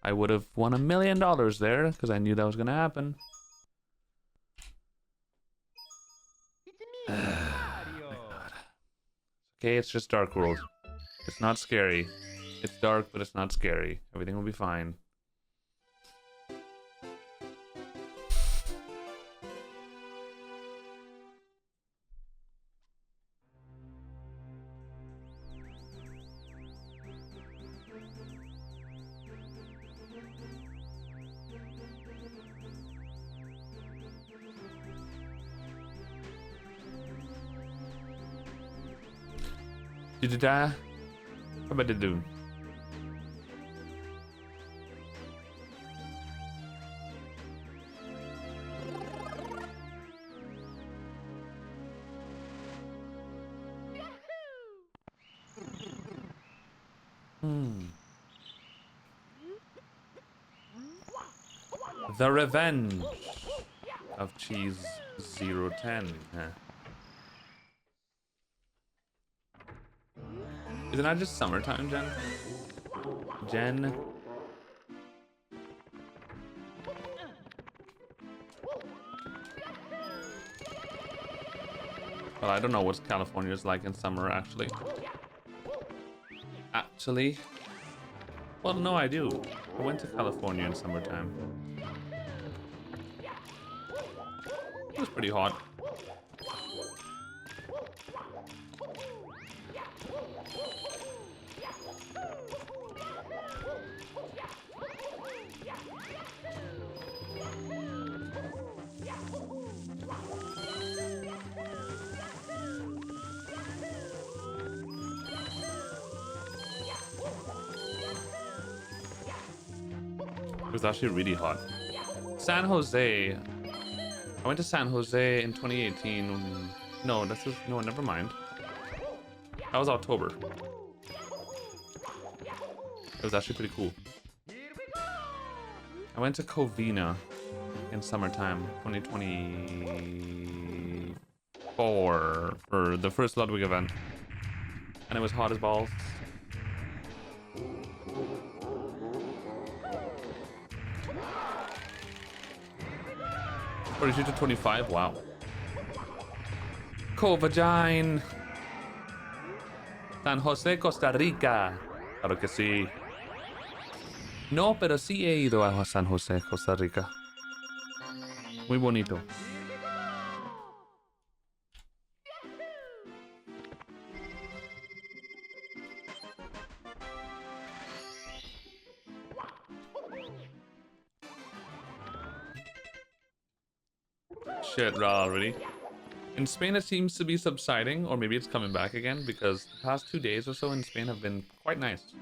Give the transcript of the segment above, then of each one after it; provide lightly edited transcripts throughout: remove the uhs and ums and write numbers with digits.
I would have won $1 million there because I knew that was gonna happen. Okay, it's just Dark World. It's not scary. It's dark, but it's not scary. Everything will be fine. Did you die? How about the Dune? The Revenge of Cheese 010. Huh. Is it not just summertime, Jen? Jen? Well, I don't know what California's like in summer, actually. Well, no, I do. I went to California in summertime. It was pretty hot. It was actually really hot. San Jose. I went to San Jose in 2018. No, no, never mind. That was October. It was actually pretty cool. I went to Covina in summertime, 2024, for the first Ludwig event. And it was hot as balls. 42 to 25, wow. Covagine. San Jose, Costa Rica. Claro que sí. No, pero sí he ido a San Jose, Costa Rica. Muy bonito. Shit, raw already. In Spain, it seems to be subsiding, or maybe it's coming back again, because the past 2 days or so in Spain have been quite nice.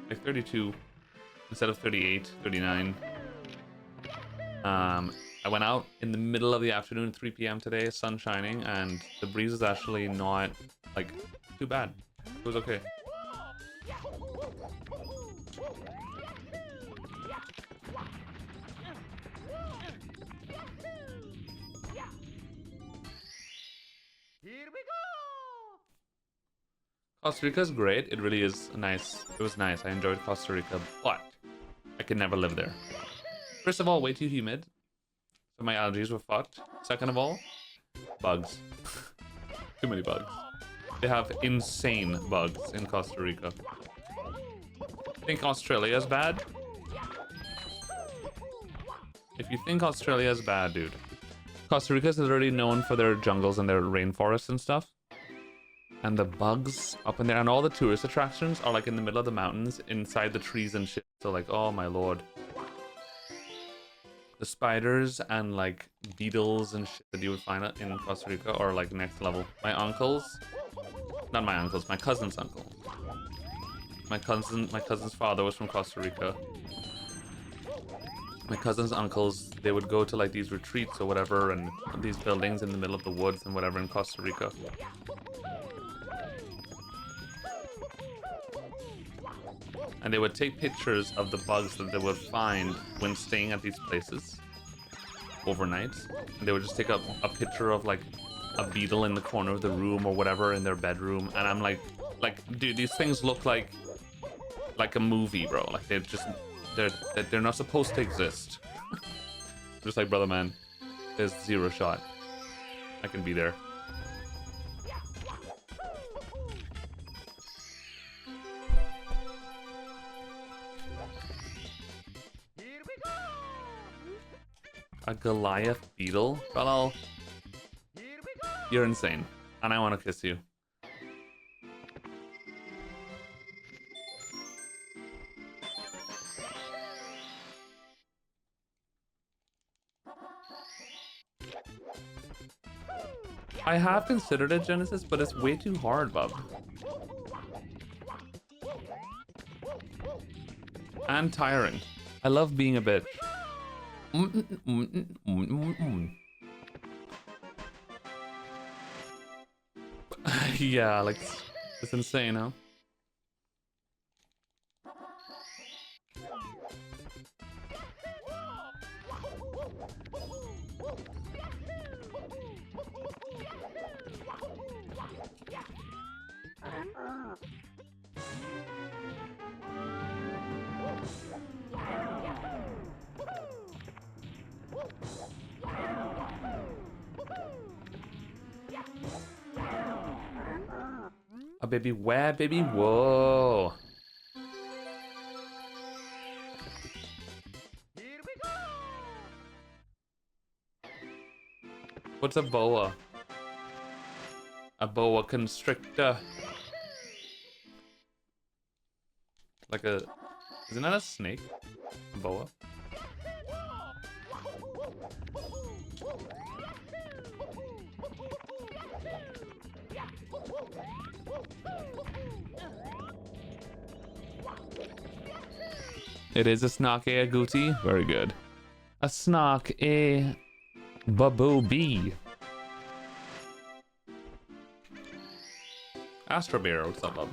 Like 32 instead of 38, 39. I went out in the middle of the afternoon, 3 p.m. today, sun shining, and the breeze is actually not, like, too bad. It was okay. Costa Rica is great. It really is nice. It was nice. I enjoyed Costa Rica, but I could never live there. First of all, way too humid, so my allergies were fucked. Second of all, bugs. Too many bugs. They have insane bugs in Costa Rica. Think Australia is bad? If you think Australia is bad, dude. Costa Rica is already known for their jungles and their rainforests and stuff. And the bugs up in there, and all the tourist attractions are like in the middle of the mountains, inside the trees and shit. So like, oh my lord. The spiders and like beetles and shit that you would find in Costa Rica are like next level. My uncles, not my uncles, my cousin's uncle. My cousin's father was from Costa Rica. My cousin's uncles, they would go to like these retreats or whatever, and these buildings in the middle of the woods and whatever in Costa Rica. And they would take pictures of the bugs that they would find when staying at these places overnight. And they would just take a picture of like a beetle in the corner of the room or whatever in their bedroom. And I'm like, dude, these things look like a movie, bro. Like they're not supposed to exist. Just like brother man, there's zero shot I can be there. A Goliath beetle? Well, you're insane, and I want to kiss you. I have considered it, Genesis, but it's way too hard, bub. And tiring. I love being a bitch. Yeah, like, it's insane, huh? A baby where, baby? Whoa. What's a boa? A boa constrictor. Like a... Isn't that a snake? A boa? It is a snark a gooty. Very good. A snark a bubble bee. Astro Bear, what's up, bub?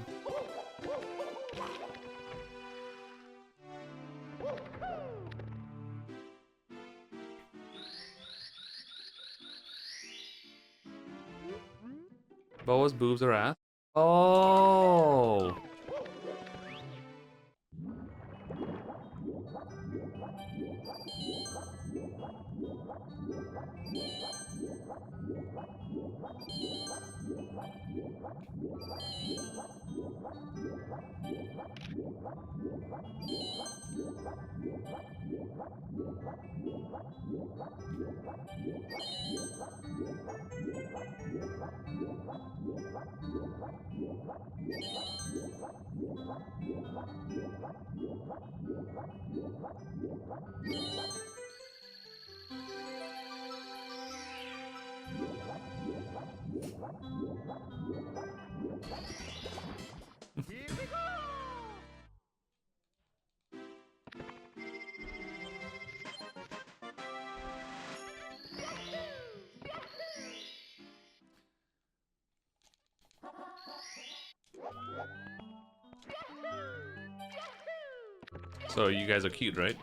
Boa's boobs are ass. Oh. So you guys are cute, right?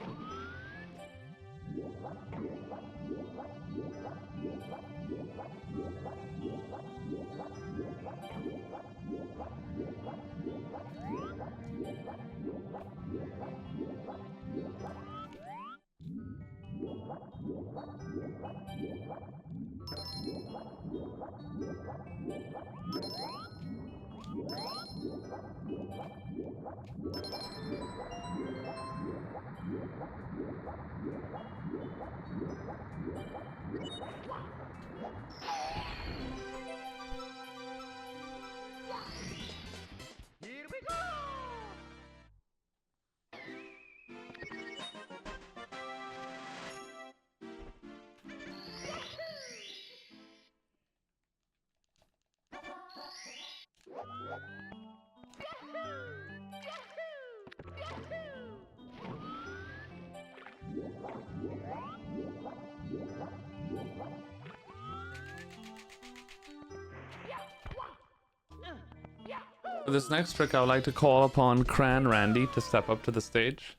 For this next trick, I would like to call upon Cran Randy to step up to the stage,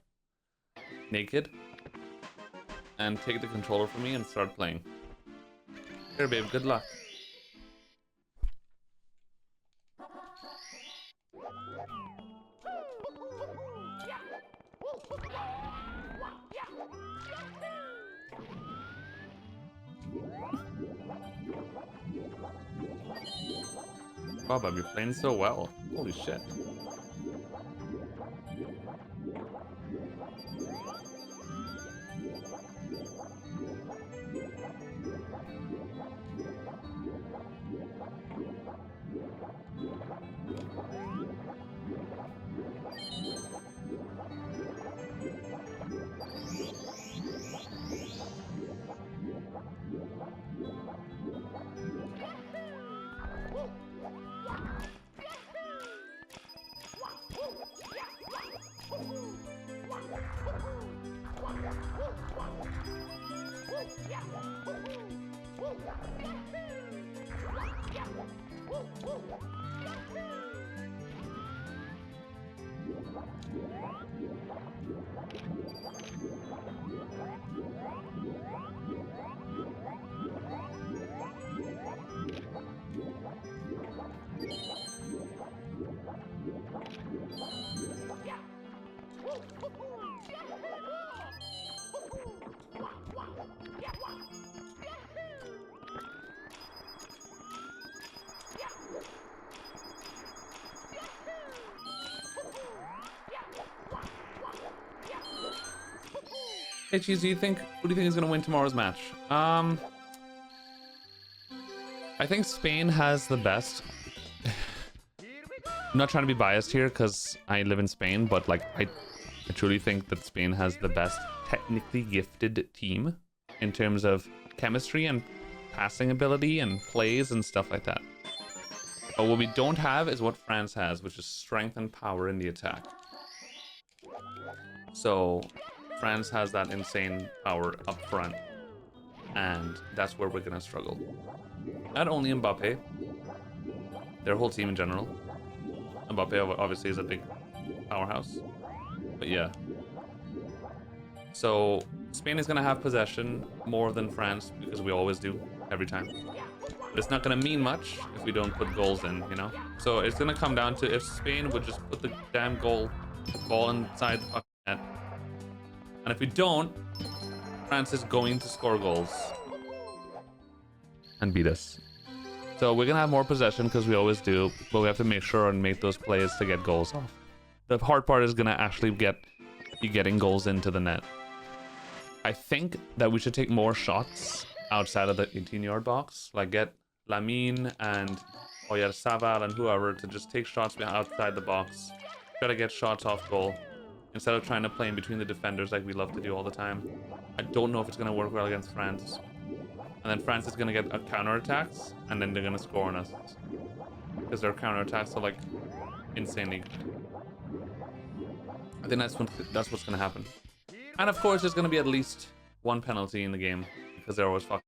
naked, and take the controller from me and start playing. Here, babe, good luck. Wow, Bob, you're playing so well. Holy shit. Hey, Cheese, who do you think is gonna win tomorrow's match? I think Spain has the best. I'm not trying to be biased here because I live in Spain, but like I truly think that Spain has the best technically gifted team in terms of chemistry and passing ability and plays and stuff like that. But what we don't have is what France has, which is strength and power in the attack. So France has that insane power up front, and that's where we're gonna struggle. Not only Mbappe, their whole team in general. Mbappe obviously is a big powerhouse, but yeah. So Spain is gonna have possession more than France because we always do every time. But it's not gonna mean much if we don't put goals in, you know? So it's gonna come down to if Spain would just put the damn ball inside the fucking net. And if we don't, France is going to score goals and beat us. So we're gonna have more possession because we always do, but we have to make sure and make those plays to get goals off. The hard part is gonna actually be getting goals into the net. I think that we should take more shots outside of the 18-yard box, like get Lamine and Oyarzabal and whoever to just take shots outside the box. Try to get shots off goal instead of trying to play in between the defenders like we love to do all the time. I don't know if it's gonna work well against France. And then France is gonna get counterattacks, and then they're gonna score on us because their counterattacks are like insanely good. I think that's what's gonna happen. And of course, there's gonna be at least one penalty in the game because they're always fucking.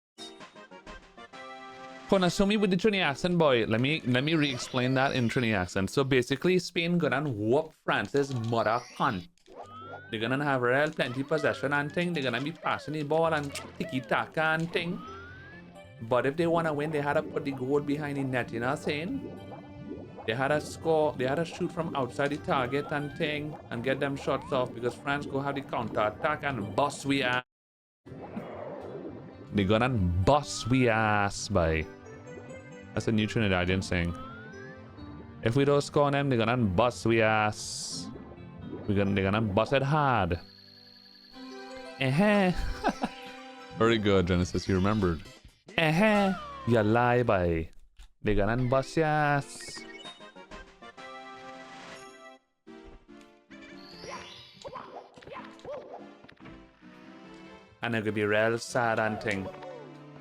Kona, show me with the Trini accent, boy. Let me re-explain that in Trini accent. So basically, Spain gonna whoop France's mother cunt. They're gonna have real plenty possession and thing. They're gonna be passing the ball and tiki-taka and thing. But if they wanna win, they had to put the goal behind the net, you know what I'm saying? They had to score, they had to shoot from outside the target and thing and get them shots off because France go have the counter-attack and bust we ass. They're gonna bust we ass, by. That's a new Trinidadian saying. If we don't score on them, they're gonna bust we ass. They're gonna bust it hard. Very good, Genesis. You remembered. You lie, by. They're gonna bust your ass. And it could be real sad and thing.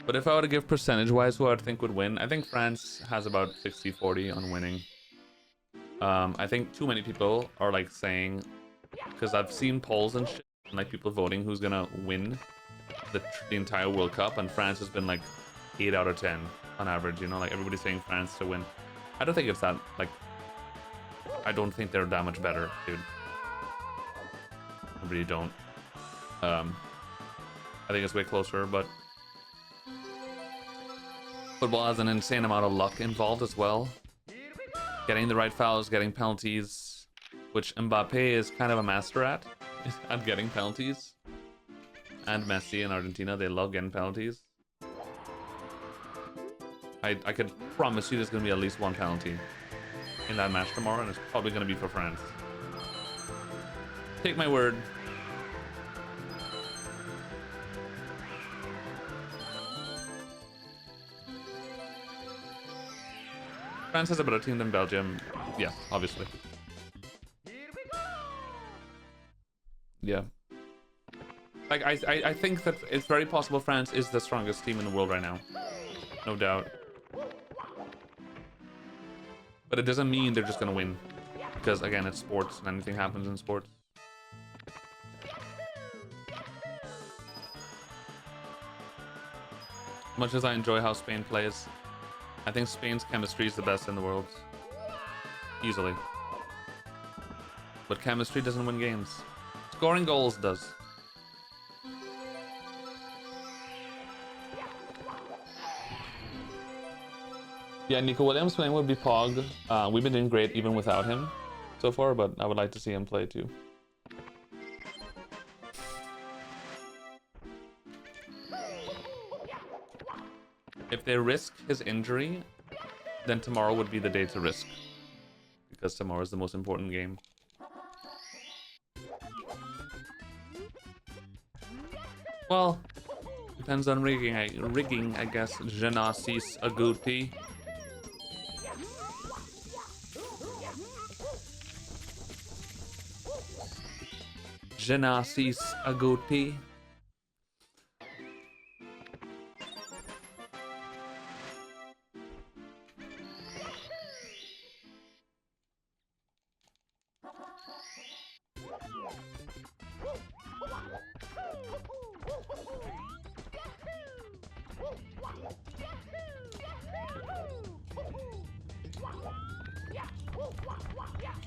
But if I were to give percentage-wise who I think would win, I think France has about 60-40 on winning. I think too many people are like saying, because I've seen polls and shit, and like people voting who's gonna win the entire World Cup, and France has been like 8 out of 10 on average, you know, like everybody's saying France to win. I don't think it's that, like, I don't think they're that much better, dude. I really don't. I think it's way closer, but football has an insane amount of luck involved as well. Getting the right fouls, getting penalties, which Mbappe is kind of a master at getting penalties. And Messi in Argentina, they love getting penalties. I could promise you there's going to be at least one penalty in that match tomorrow, and it's probably going to be for France. Take my word. France has a better team than Belgium. Yeah, obviously. Yeah. Like, I think that it's very possible France is the strongest team in the world right now. No doubt. But it doesn't mean they're just gonna win. Because, again, it's sports and anything happens in sports. Much as I enjoy how Spain plays, I think Spain's chemistry is the best in the world. Easily. But chemistry doesn't win games. Scoring goals does. Yeah, Nico Williams playing would be Pog. We've been doing great even without him so far, but I would like to see him play too. If they risk his injury, then tomorrow would be the day to risk. Because tomorrow is the most important game. Well, depends on rigging, I guess. Genesis Agouti. Genesis Agouti.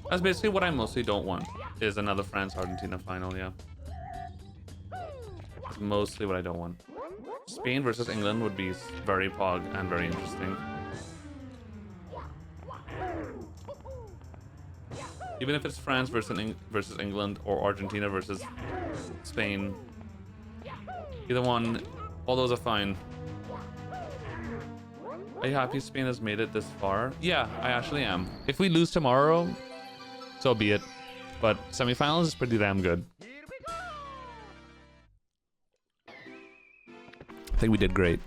That's basically what I mostly don't want, is another France-Argentina final, yeah. That's mostly what I don't want. Spain versus England would be very pog and very interesting. Even if it's France versus England or Argentina versus Spain, either one, all those are fine. Are you happy Spain has made it this far? Yeah, I actually am. If we lose tomorrow, so be it. But semifinals is pretty damn good. I think we did great.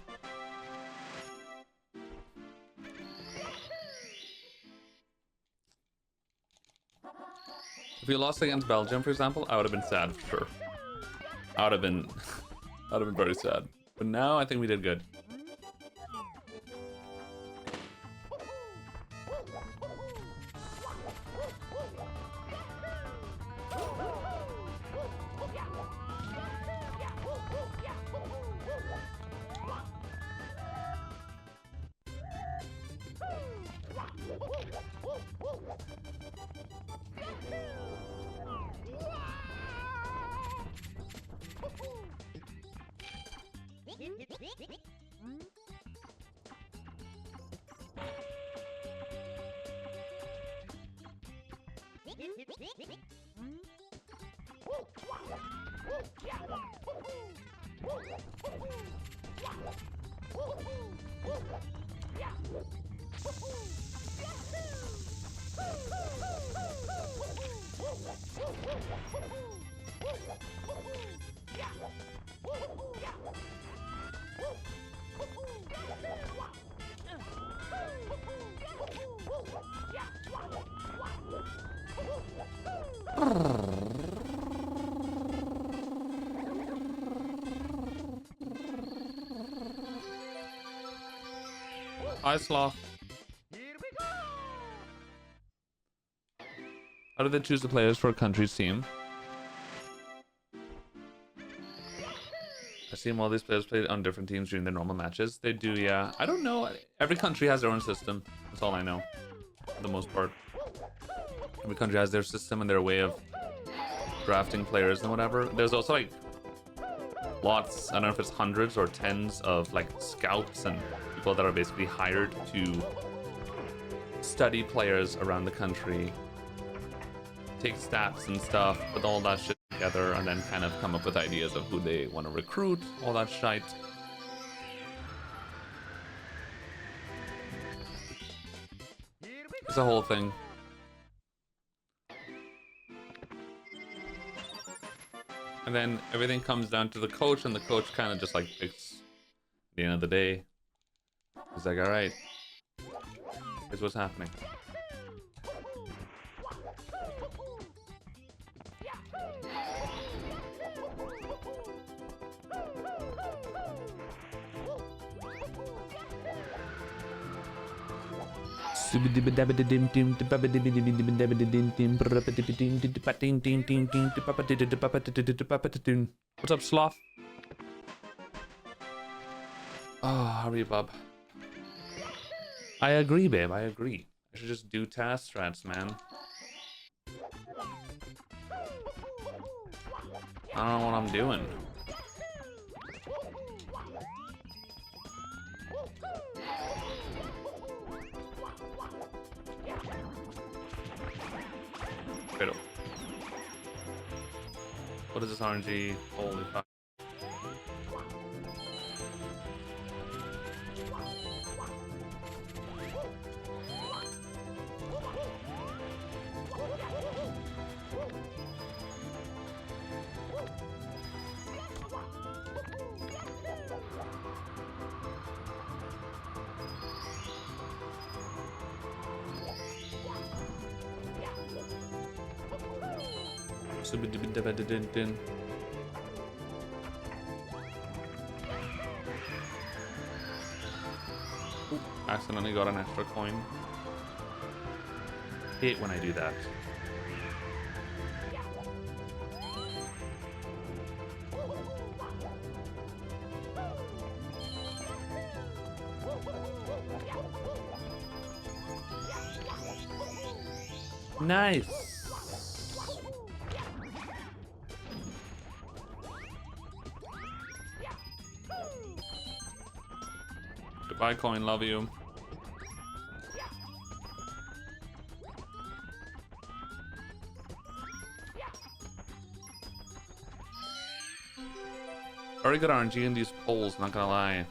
If we lost against Belgium, for example, I would have been sad for sure. I would have been very sad. But now I think we did good. Hi, Sloth. How do they choose the players for a country's team? I see all these players played on different teams during their normal matches. They do, yeah. I don't know. Every country has their own system. That's all I know, for the most part. Every country has their system and their way of drafting players and whatever. There's also like lots, I don't know if it's hundreds or tens of like scouts and people that are basically hired to study players around the country, take stats and stuff, put all that shit together, and then kind of come up with ideas of who they want to recruit, all that shite. It's a whole thing. And then everything comes down to the coach, and the coach kind of just like picks at the end of the day. He's like, all right, here's what's happening. What's up, Sloth? Oh, hurry, bub. I agree, babe. I agree. I should just do task strats, man. I don't know what I'm doing. Riddle. What is this RNG? Holy fuck. Accidentally got an extra coin. Hate when I do that. Nice. Goodbye, coin. Love you. Very good RNG in these polls, not gonna lie.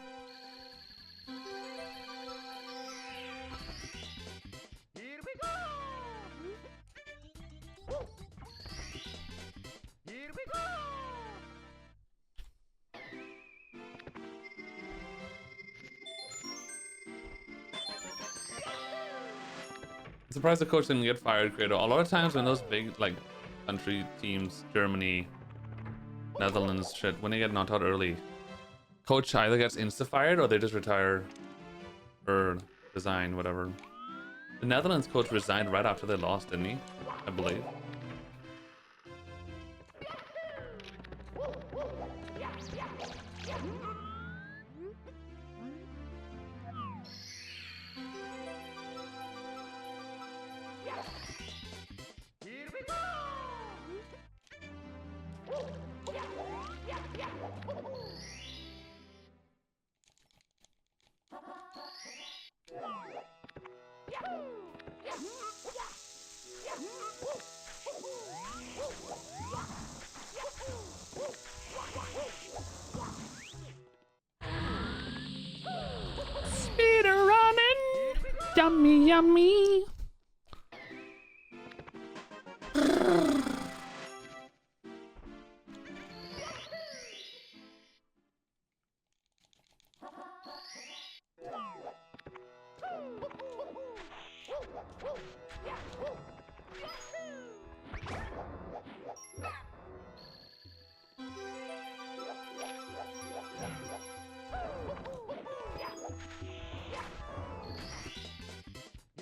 I'm surprised the coach didn't get fired, Credo. A lot of times when those big, like, country teams, Germany, Netherlands, shit, when they get knocked out early, coach either gets insta-fired or they just retire or resign, whatever. The Netherlands coach resigned right after they lost, didn't he? I believe. Yummy, yummy.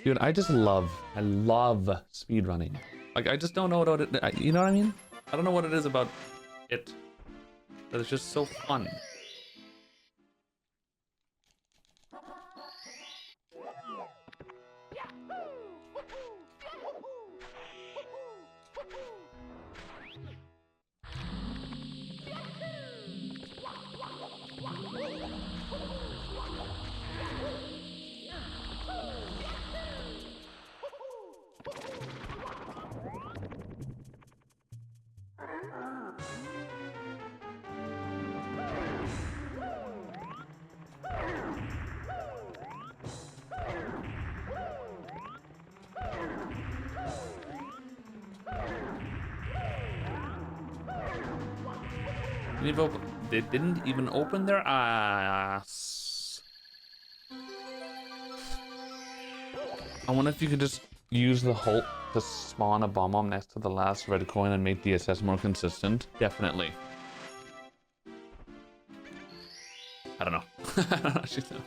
Dude, I love speedrunning. Like, I just don't know what it, you know what I mean? I don't know what it is about it, but it's just so fun. They didn't even open their ass. I wonder if you could just use the Hulk to spawn a bomb next to the last red coin and make DSS more consistent. Definitely. I don't know. I don't actually know.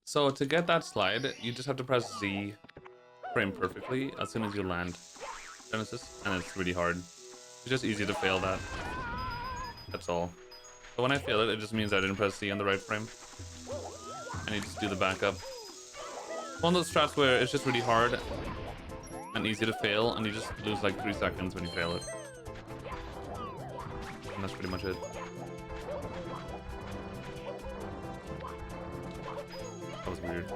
So to get that slide, you just have to press Z frame perfectly as soon as you land Genesis, and it's really hard. It's just easy to fail that. That's all. So when I fail it, it just means I didn't press Z on the right frame. And you just do the backup. One of those strats where it's just really hard and easy to fail, and you just lose like 3 seconds when you fail it. And that's pretty much it. That was weird.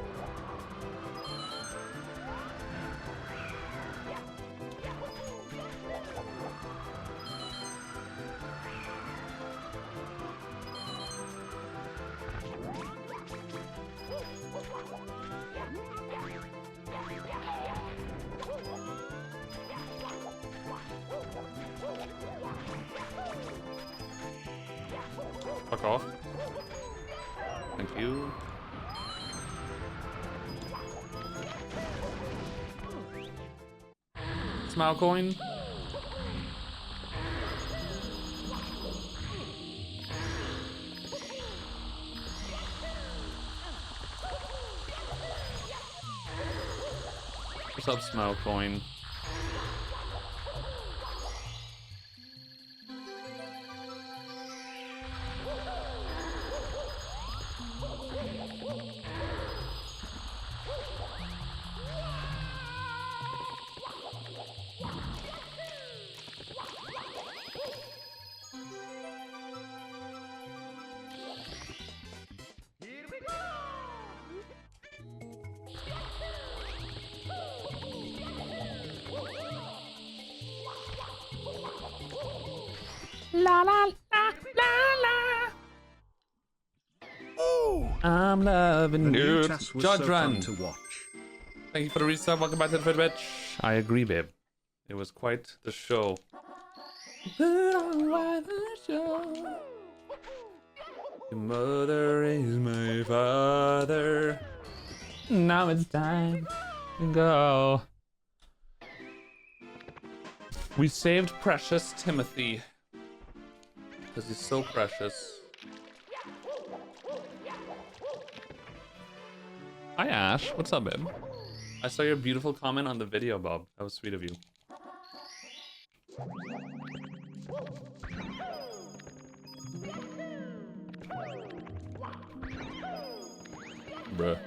Fuck off. Thank you. Smile coin. What's up, smile coin? La la la la la. Oh, I'm loving you. was Judge so Run. fun to watch. Thank you for the resub. Welcome back to the Bitch. I agree, babe. It was quite the show. Put on quite the show. Your mother is my father. Now it's time to go. We saved precious Timothy. Because he's so precious. Hi Ash, what's up, babe? I saw your beautiful comment on the video, Bob. That was sweet of you. Bruh.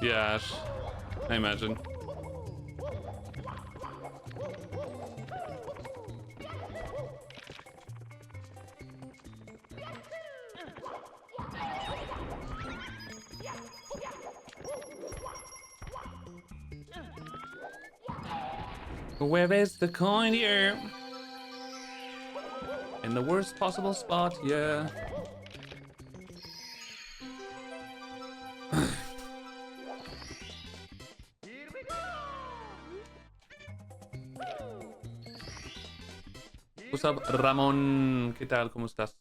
Yeah, I imagine. Where is the coin here? In the worst possible spot, yeah. What's up, Ramon? ¿Qué tal? ¿Cómo estás?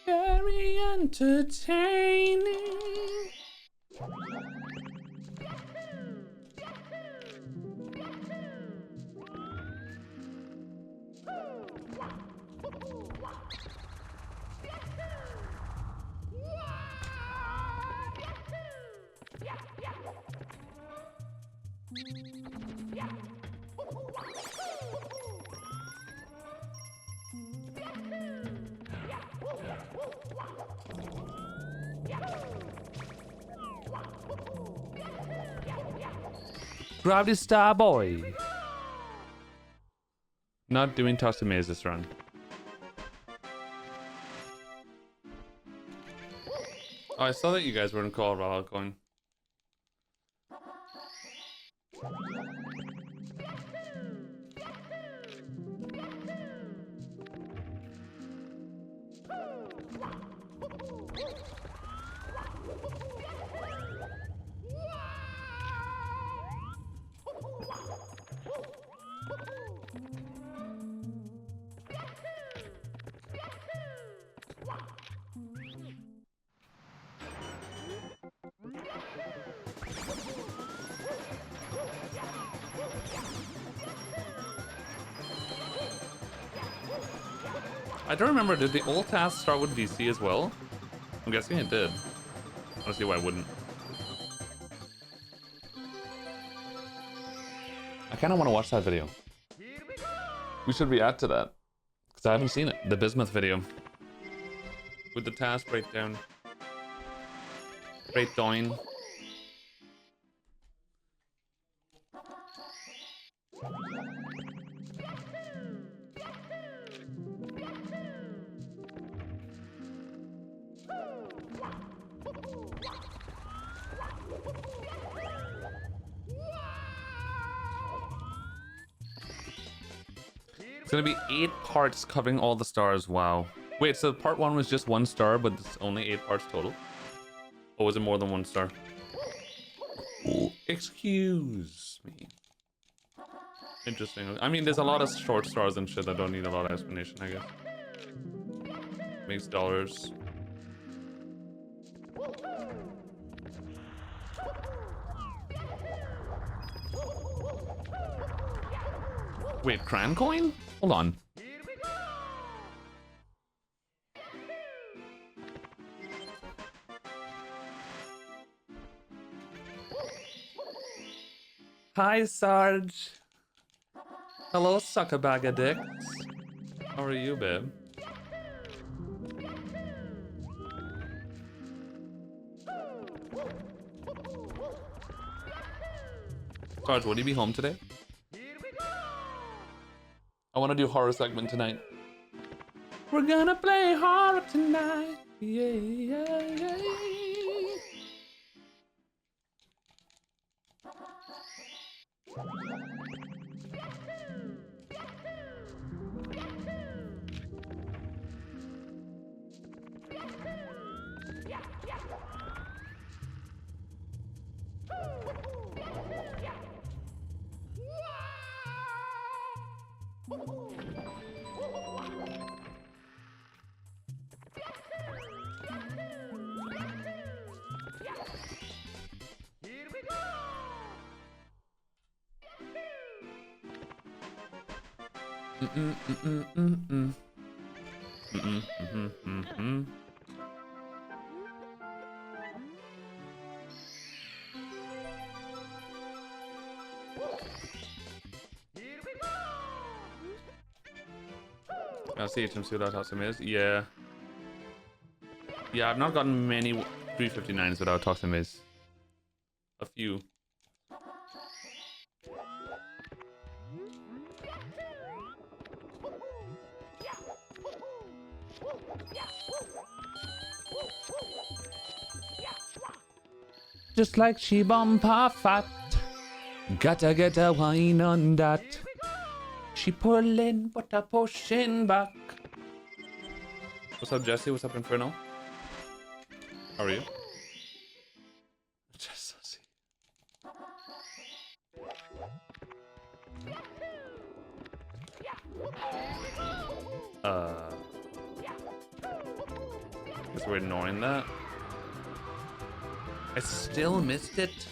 Very entertaining. Gravity Star Boy. Not doing toss to maze this run. Oh, I saw that you guys were in Colorado going. I don't remember, did the old task start with VC as well? I'm guessing it did. I don't see why it wouldn't. I kind of want to watch that video. We should react to that. Because I haven't seen it. The Bismuth video. With the task breakdown. Breakdown. It's gonna be 8 parts covering all the stars. Wow. Wait, so part 1 was just 1 star, but it's only 8 parts total? Or was it more than 1 star? Ooh, excuse me. Interesting. I mean, there's a lot of short stars and shit that don't need a lot of explanation, I guess. Makes dollars. Wait, Cran Coin? Hold on. Hi, Sarge. Hello, suck a bag of dicks. How are you, babe? Sarge, will you be home today? I want to do horror segment tonight. We're gonna play horror tonight. Yeah, yeah, yeah. What's the HMC without Toxic Maze? Yeah. Yeah, I've not gotten many 359s without Toxic Maze. A few. Just like she bumper fat. Gotta get a wine on that. She pulling, but a pushing back. What's up, Jesse? What's up, Inferno? How are you? Just Sussy. Guess we're ignoring that. I still missed it.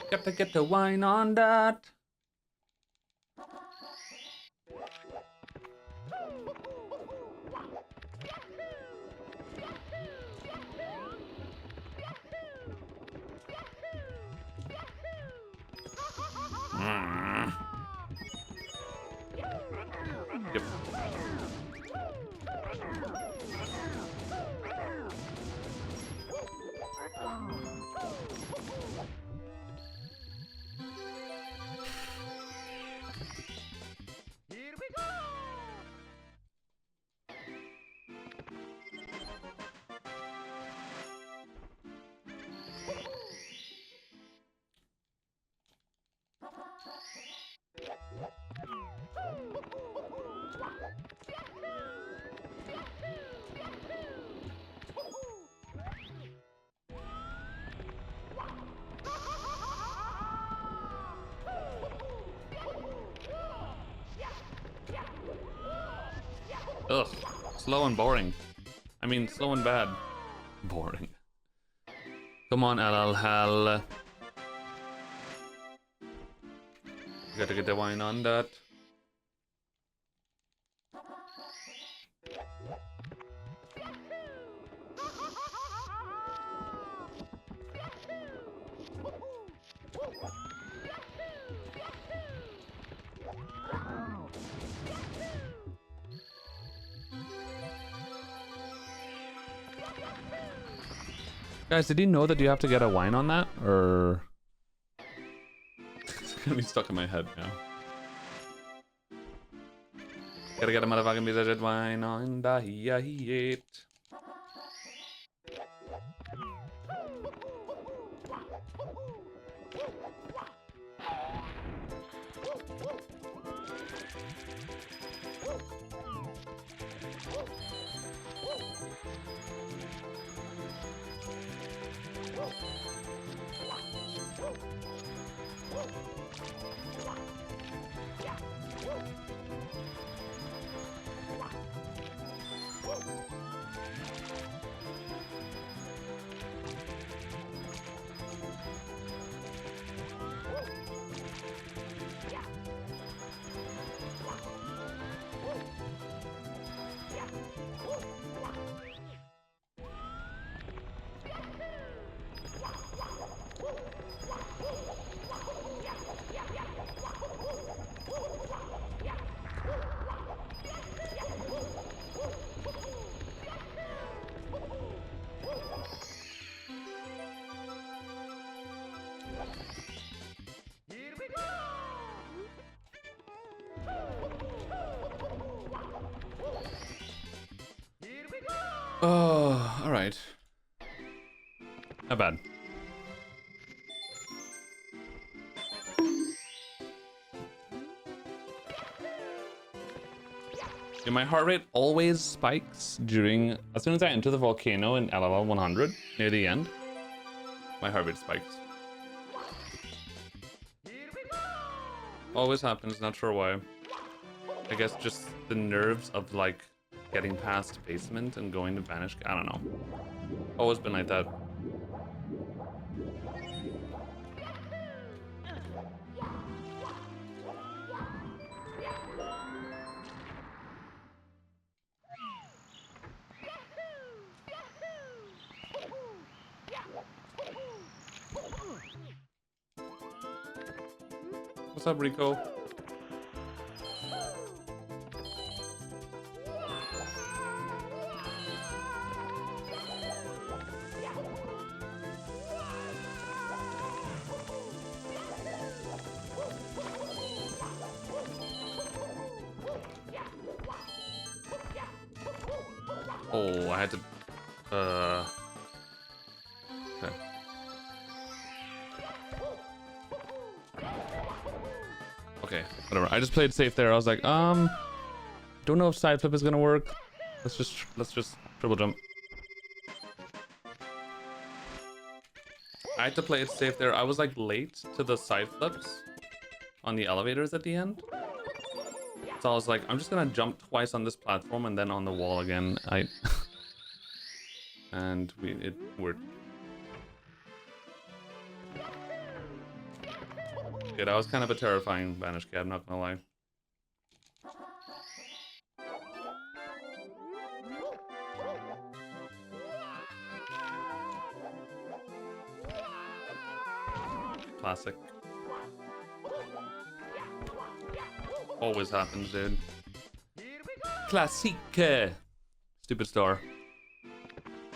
Gotta get the wine on that. Yep. Ugh, slow and boring. I mean, slow and bad. Boring. Come on, LL Hell. You gotta get the wine on that. Guys, did you know that you have to get a wine on that? Or... it's gonna be stuck in my head now. Gotta get a motherfucking piece of shit wine on the heat. Oh, alright. Not bad. Yeah, my heart rate always spikes during... as soon as I enter the volcano in LLL 100, near the end, my heart rate spikes. Always happens, not sure why. I guess just the nerves of, like, getting past basement and going to Vanish. I don't know. Always been like that. What's up, Rico? Oh, I had to... Okay. Okay, whatever. I just played safe there. I was like, don't know if side flip is gonna work. Let's just triple jump. I had to play it safe there. I was like late to the side flips on the elevators at the end. So I was like, I'm just gonna jump twice on this platform and then on the wall again. And it worked. Yeah, that was kind of a terrifying Vanish Cab, not gonna lie. Classic. Always happens, dude. Classique. Stupid star.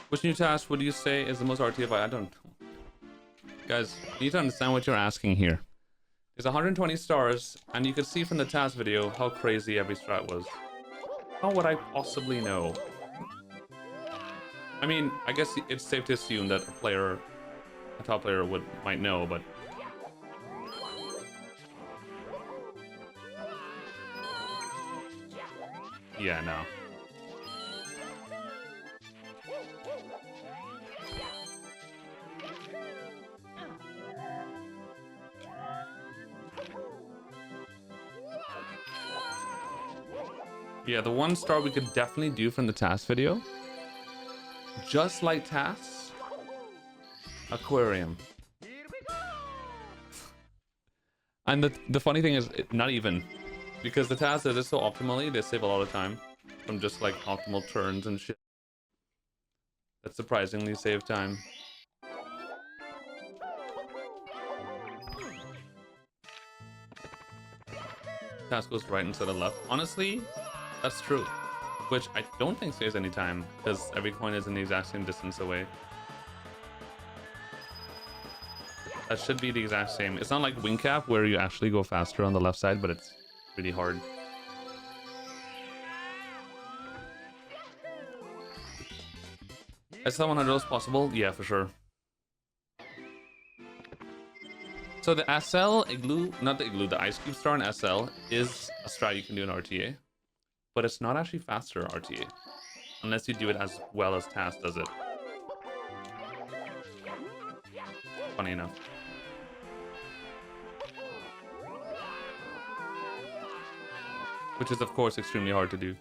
Which new task would you say is the most RTFI? I don't know. Guys, you need to understand what you're asking here. There's 120 stars, and you can see from the task video how crazy every strat was. How would I possibly know? I mean, I guess it's safe to assume that a top player might know, but... Yeah, no. Yeah, the 1 star we could definitely do from the task video. Just like tasks. Aquarium. And the funny thing is, not even. Because the tasks are just so optimally, they save a lot of time. From just like optimal turns and shit. That surprisingly save time. Task goes right instead of left. Honestly, that's true. Which I don't think saves any time, because every coin is in the exact same distance away. That should be the exact same. It's not like wing cap where you actually go faster on the left side, but it's really hard. Is that 100 possible? Yeah, for sure. So the SL igloo, not the igloo, the ice cube star in SL is a strat you can do in RTA, but it's not actually faster RTA unless you do it as well as TAS does it. Funny enough. Which is of course extremely hard to do.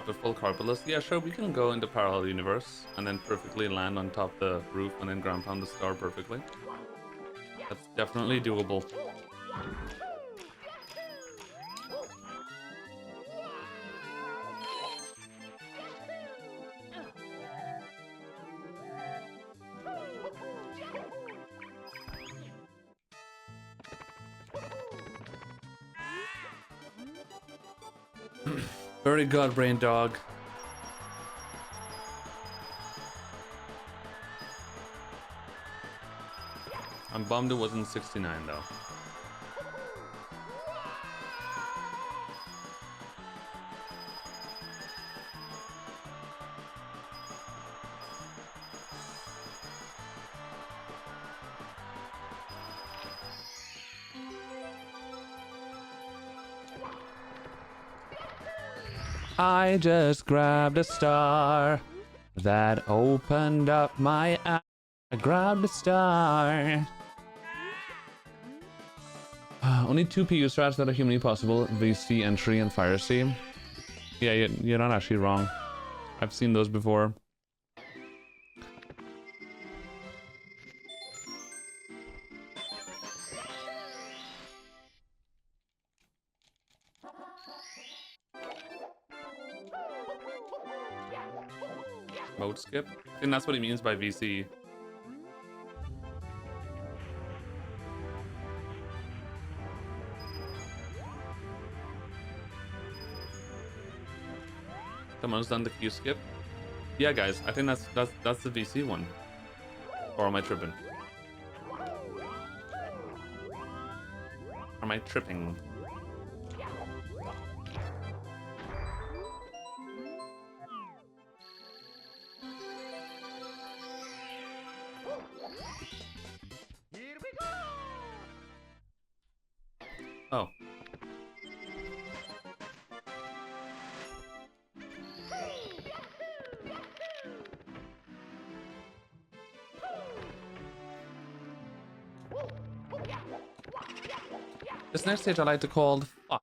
The full carpetless. Yeah, sure, we can go into parallel universe and then perfectly land on top the roof and then ground pound the star perfectly. That's definitely doable. Very good, brain dog. I'm bummed it wasn't 69 though. I just grabbed a star that opened up my eye. I grabbed a star. Only 2 PU strats that are humanly possible: VC, Entry, and Fire Sea. Yeah, you're not actually wrong. I've seen those before. Mode skip? I think that's what he means by VC. Someone's done the Q skip. Yeah, guys, I think that's the VC one. Or am I tripping? Am I tripping? Oh. This next stage I like to call fuck.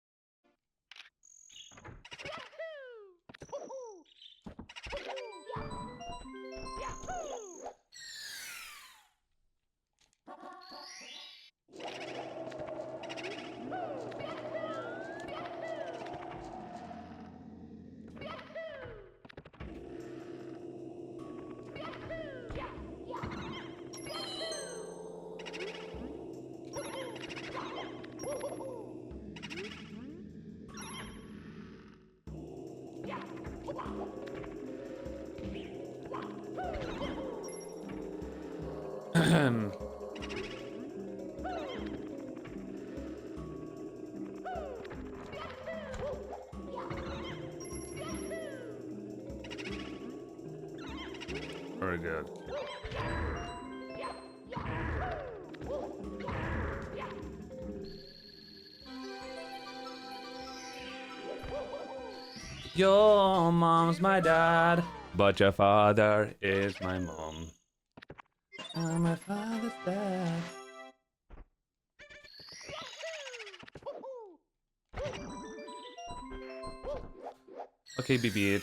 Very good. Your mom's my dad, but your father is my mom. I'm my father's dad. Okay, BBH.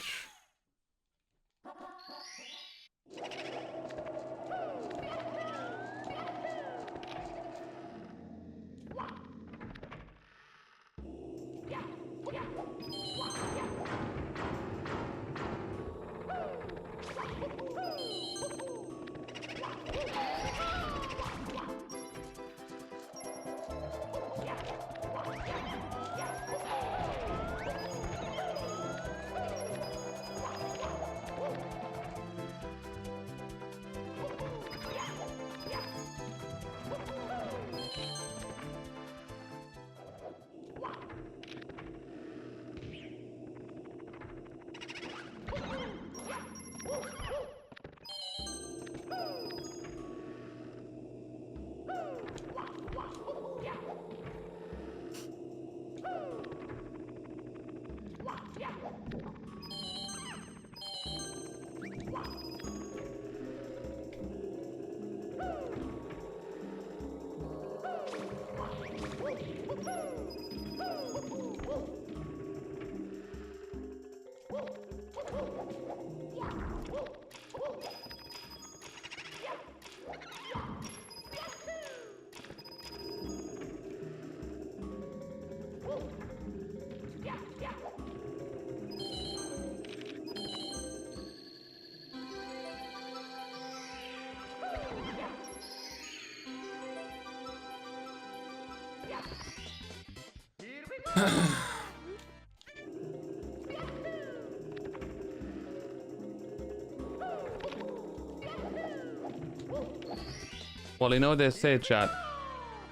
Well, you know what they say, chat.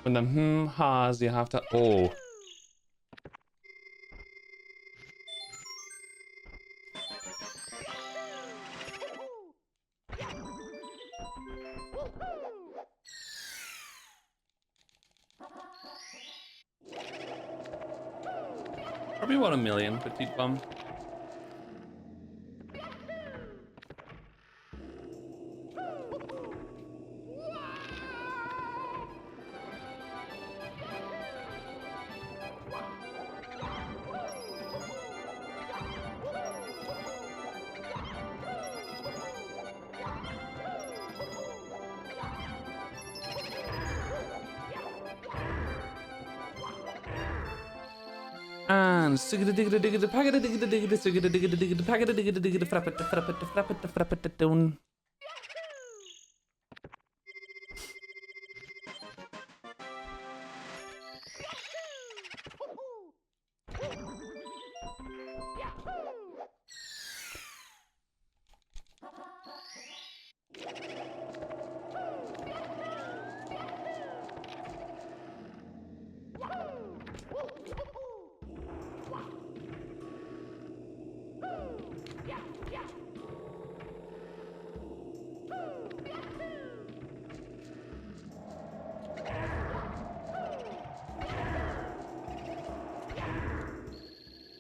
When the ha's, you have to oh. Probably about 1 million, petite bum. dance. Sigida digida digida pagada digida digida sigida digida digida pagada digida digida frappeta frappeta frappeta frappeta down.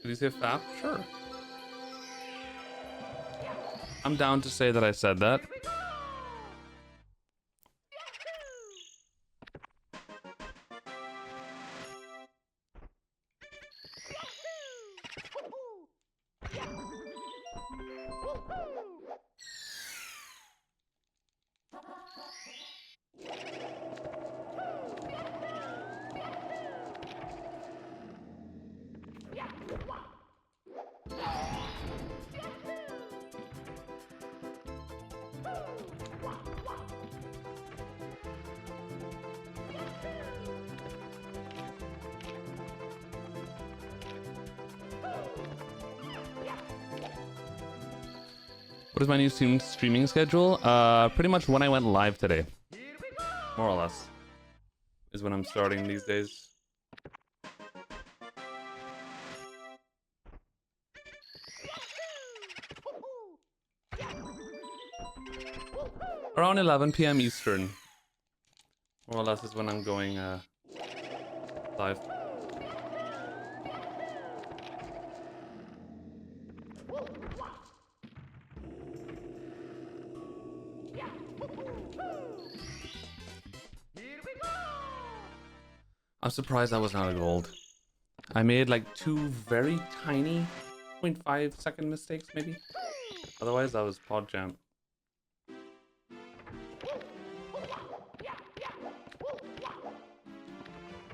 Did you say fap? Sure. I'm down to say that I said that. What is my new streaming schedule? Pretty much when I went live today. More or less. Is when I'm starting these days. Around 11 p.m. Eastern. More or less is when I'm going live. I'm surprised that was not a gold. I made like 2 very tiny 0.5 second mistakes maybe. Otherwise that was pod jam.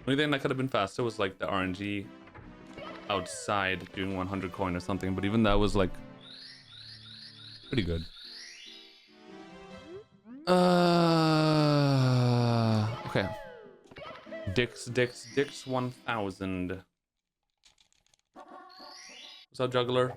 Only thing that could have been faster was like the RNG outside doing 100 coin or something, but even that was like pretty good. Okay. Dix 1000. What's up, juggler?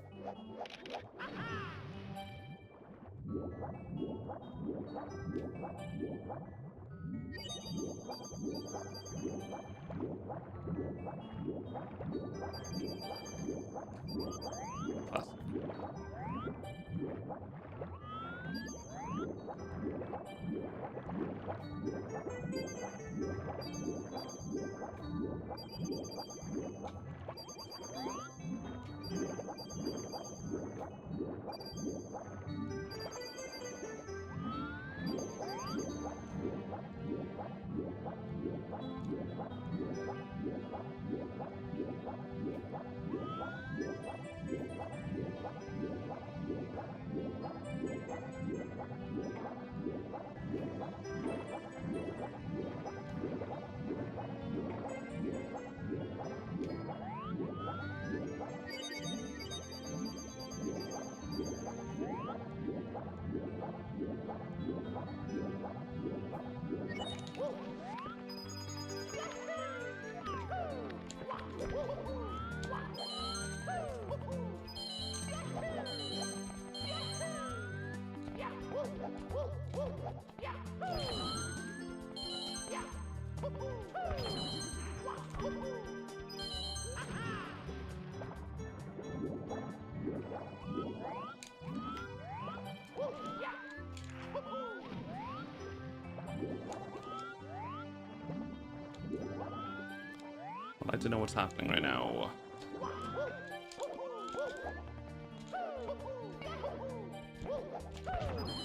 I'd like to know what's happening right now.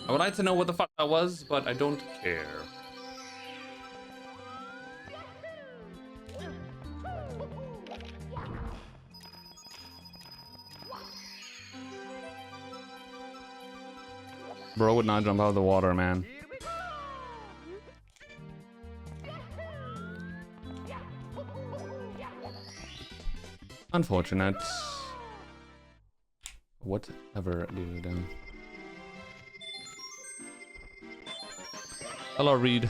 I would like to know what the fuck that was, but I don't care. Bro would not jump out of the water, man. Unfortunate. Whatever, dude. Hello, Reed.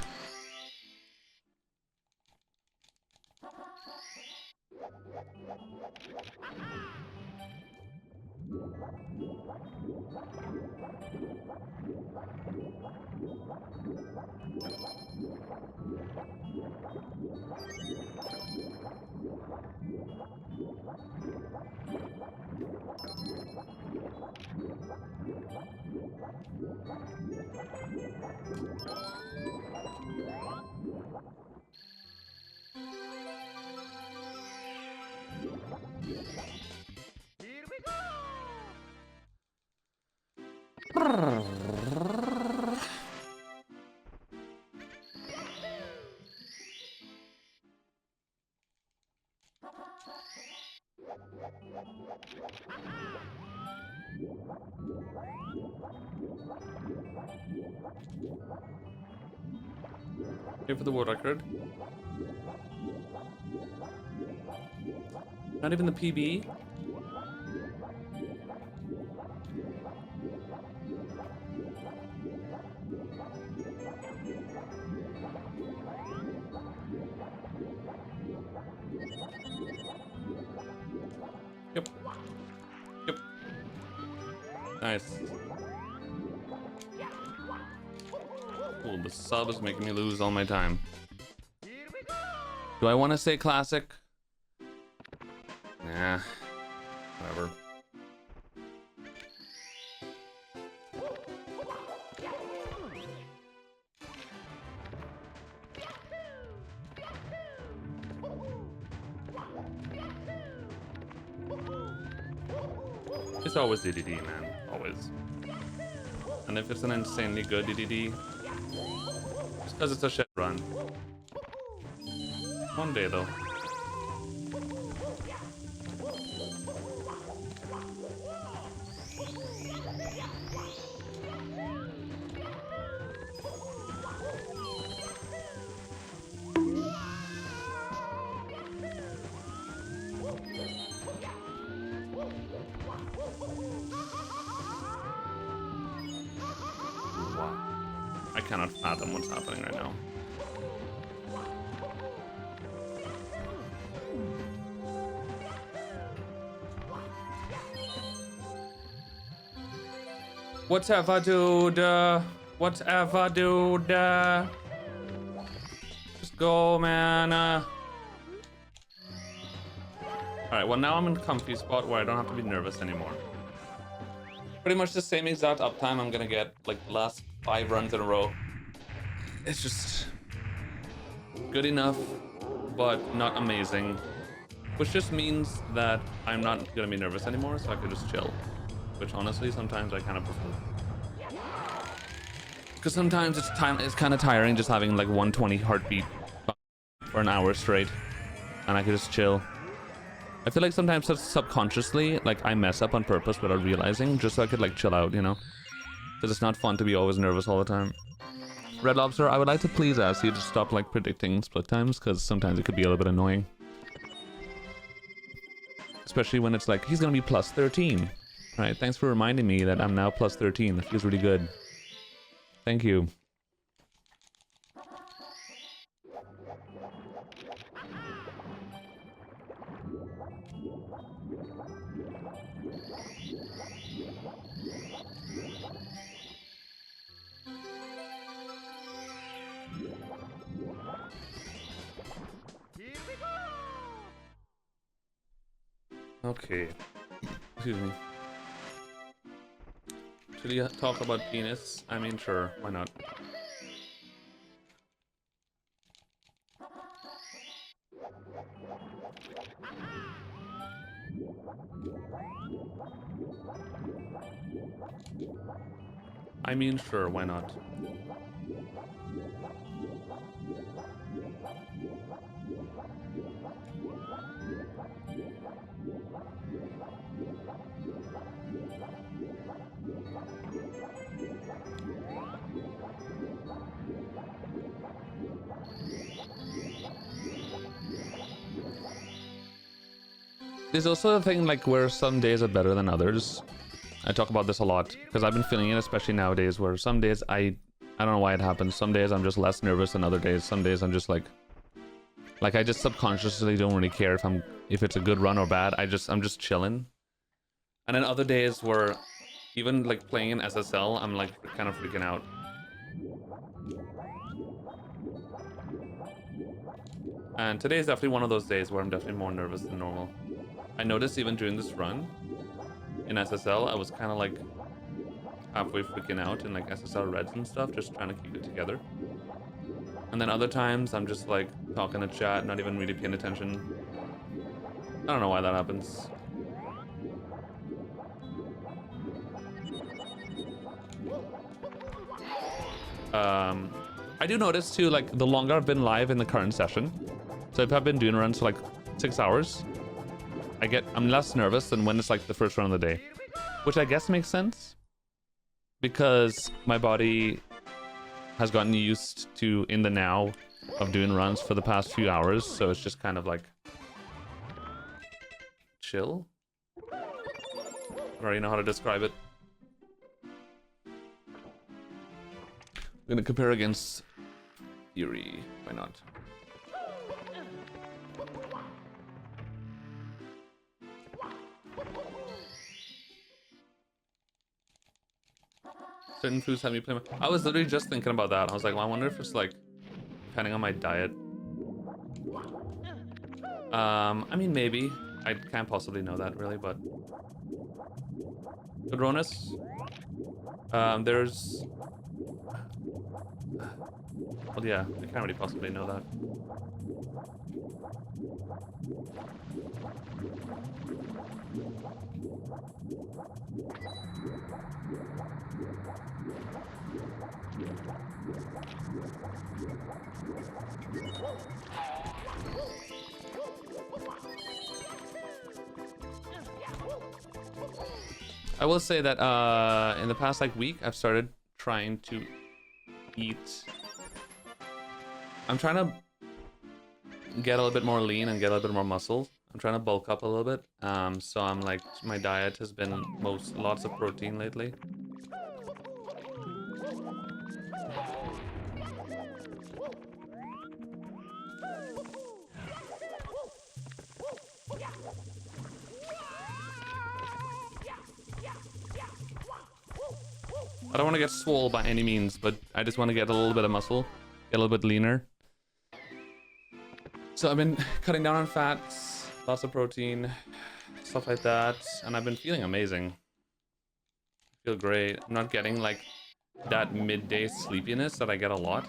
Here for the world record. Not even the PB. Yep. Yep. Nice. Cool, the sub is making me lose all my time. Do I want to say classic? Nah. Whatever. It's always DDD, man. Always. And if it's an insanely good DDD, it's because it's a shit run. One day, though. I cannot fathom what's happening right now. Whatever, dude. Whatever, dude. Just go, man. Alright, well now I'm in a comfy spot where I don't have to be nervous anymore. Pretty much the same exact uptime I'm gonna get like the last 5 runs in a row. It's just good enough, but not amazing. Which just means that I'm not gonna be nervous anymore, so I can just chill. Which honestly, sometimes I kind of prefer. Because sometimes it's kind of tiring just having like 120 heartbeat for an hour straight, and I can just chill. I feel like sometimes subconsciously, like I mess up on purpose without realizing, just so I could like chill out, you know? Because it's not fun to be always nervous all the time. Red Lobster, I would like to please ask you to stop like predicting split times, because sometimes it could be a little bit annoying. Especially when it's like, he's gonna be plus 13. Alright, thanks for reminding me that I'm now plus 13. That feels really good. Thank you. Okay. Excuse me. Should you talk about penis? I mean, sure. Why not? I mean, sure. Why not? There's also a thing like where some days are better than others. I talk about this a lot because I've been feeling it, especially nowadays, where some days I don't know why it happens. Some days I'm just less nervous than other days. Some days I'm just like I just subconsciously don't really care if it's a good run or bad. I'm just chilling. And then other days where even like playing in SSL, I'm like kind of freaking out. And today is definitely one of those days where I'm definitely more nervous than normal. I noticed even during this run in SSL, I was kind of like halfway freaking out in like SSL reds and stuff, just trying to keep it together. And then other times I'm just like talking to chat, not even really paying attention. I don't know why that happens. I do notice too, like the longer I've been live in the current session, so if I've been doing runs for like 6 hours, I'm less nervous than when it's like the first run of the day, which I guess makes sense because my body has gotten used to in the now of doing runs for the past few hours, so it's just kind of like chill. I don't really know how to describe it. I'm gonna compare against Fury. Why not? Certain foods have me play. I was literally just thinking about that. I was like, well, I wonder if it's like depending on my diet. I mean, maybe. I can't possibly know that really, but Padronus. There's. Well, yeah, I can't really possibly know that. I will say that in the past like week, I've started trying to eat. I'm trying to get a little bit more lean and get a little bit more muscle. I'm trying to bulk up a little bit. So I'm like, my diet has been lots of protein lately. I don't want to get swole by any means, but I just want to get a little bit of muscle, get a little bit leaner. So I've been cutting down on fats, lots of protein, stuff like that, and I've been feeling amazing. I feel great. I'm not getting like that midday sleepiness that I get a lot.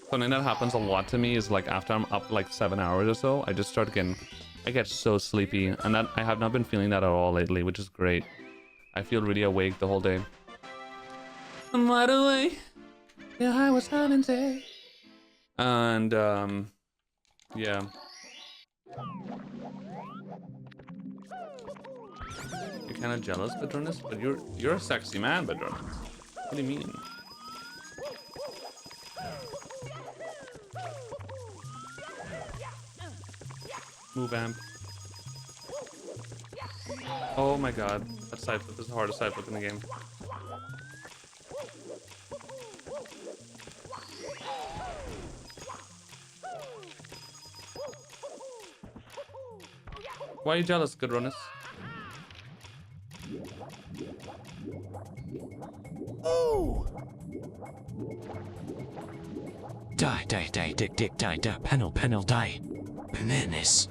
Something that happens a lot to me is like after I'm up like 7 hours or so, I just start getting, I get so sleepy, and that I have not been feeling that at all lately, which is great. I feel really awake the whole day. I'm wide awake. Yeah, I was having day. And yeah. You're kind of jealous, Patronus, but you're a sexy man, Patronus. What do you mean? Move amp. Oh my god, that side flip is the hardest side flip in the game. Why are you jealous, good runners? Oh! Die, die, die, dick, dick, die, die, panel, panel, die. Bananas.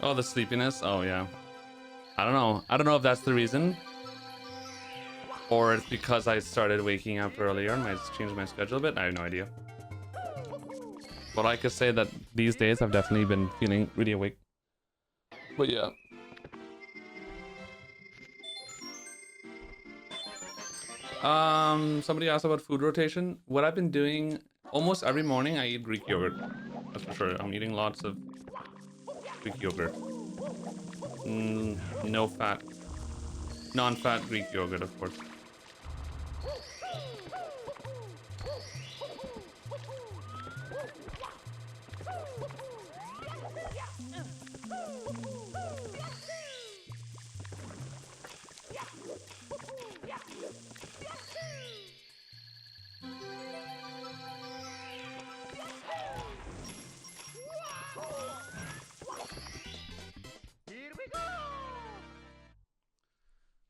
Oh, the sleepiness? Oh, yeah. I don't know. I don't know if that's the reason. Or it's because I started waking up earlier and I changed my schedule a bit. I have no idea. But I could say that these days I've definitely been feeling really awake. But yeah. Somebody asked about food rotation. What I've been doing almost every morning, I eat Greek yogurt. That's for sure. I'm eating lots of Greek yogurt. No fat. Non-fat Greek yogurt, of course.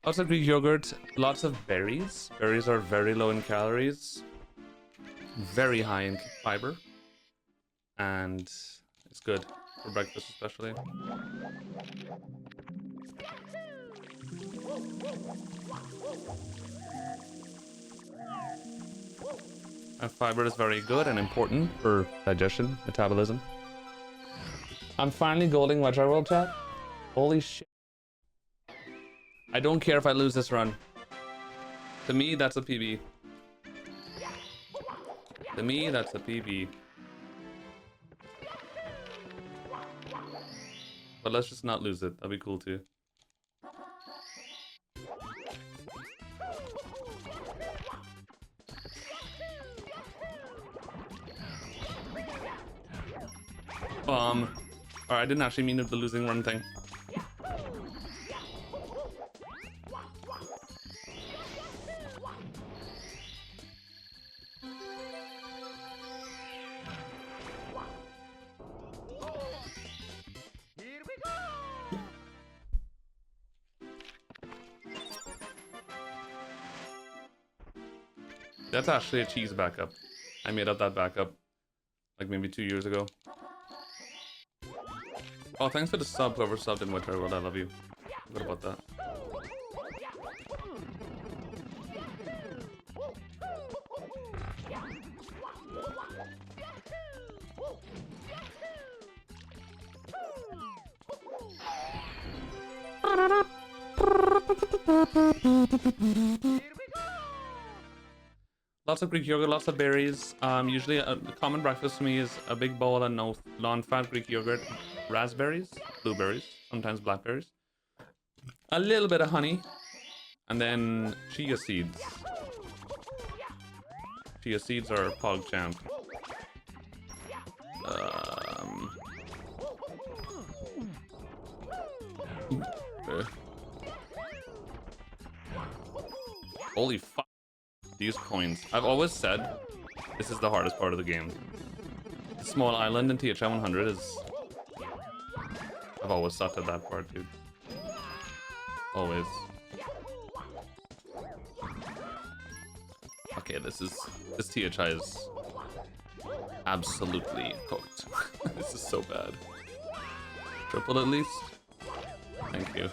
Lots of Greek yogurt, lots of berries. Berries are very low in calories, very high in fiber, and it's good for breakfast especially. And fiber is very good and important for digestion, metabolism. I'm finally golding Wedge World chat. Holy shit. I don't care if I lose this run. To me, that's a PB. To me, that's a PB. But let's just not lose it. That'd be cool too. Alright, I didn't actually mean the losing run thing. That's actually a cheese backup. I made up that backup like maybe 2 years ago. Oh, thanks for the sub, whoever subbed in Winter World. I love you. What about that? Lots of Greek yogurt, lots of berries. Usually a common breakfast for me is a big bowl of non-fat Greek yogurt, raspberries, blueberries, sometimes blackberries, a little bit of honey, and then chia seeds. Chia seeds are PogChamp. Holy fuck. These coins. I've always said this is the hardest part of the game. The small island in THI 100 is... I've always sucked at that part, dude. Always. Okay, this THI is absolutely cooked. This is so bad. Triple at least? Thank you.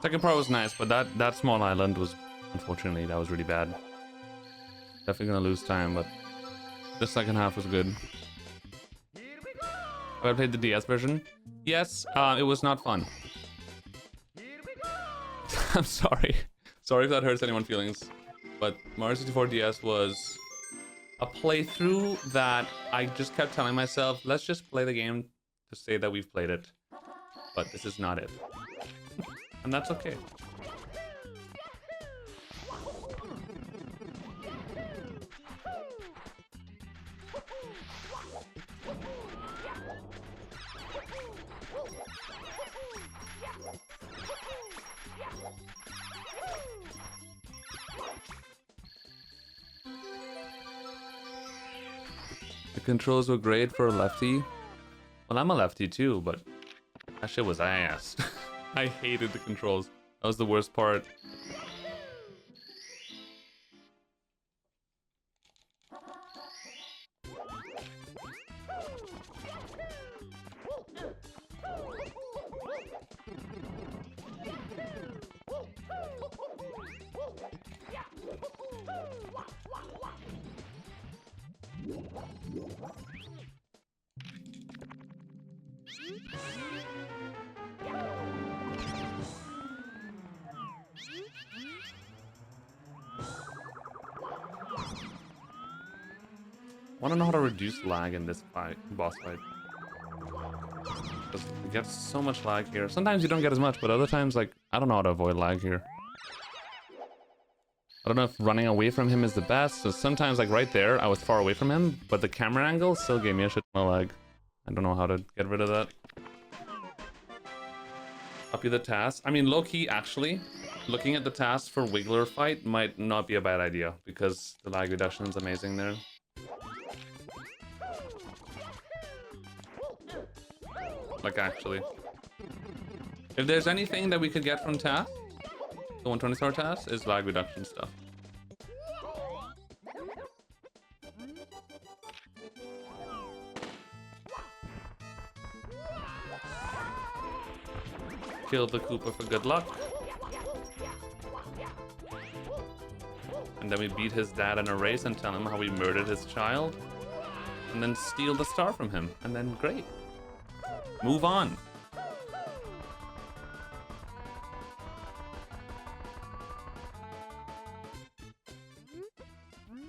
Second part was nice, but that small island was, unfortunately, that was really bad. Definitely gonna lose time, but the second half was good. Have I played the DS version? Yes, it was not fun. I'm sorry. Sorry if that hurts anyone's feelings. But Mario 64 DS was a playthrough that I just kept telling myself, let's just play the game to say that we've played it. But this is not it. And that's okay. controls were great for a lefty. Well, I'm a lefty too, but that shit was ass. I hated the controls. That was the worst part. I want to know how to reduce lag in this fight, boss fight. Because you get so much lag here. Sometimes you don't get as much, but other times, like, I don't know how to avoid lag here. I don't know if running away from him is the best. So sometimes, like right there, I was far away from him, but the camera angle still gave me a shit ton of lag. I don't know how to get rid of that. Copy the task. I mean, low-key, actually, looking at the task for Wiggler fight might not be a bad idea, because the lag reduction is amazing there. Like, actually. If there's anything that we could get from task, the 120-star task, is lag reduction stuff. Kill the Koopa for good luck. And then we beat his dad in a race and tell him how we murdered his child. And then steal the star from him. And then great. Move on.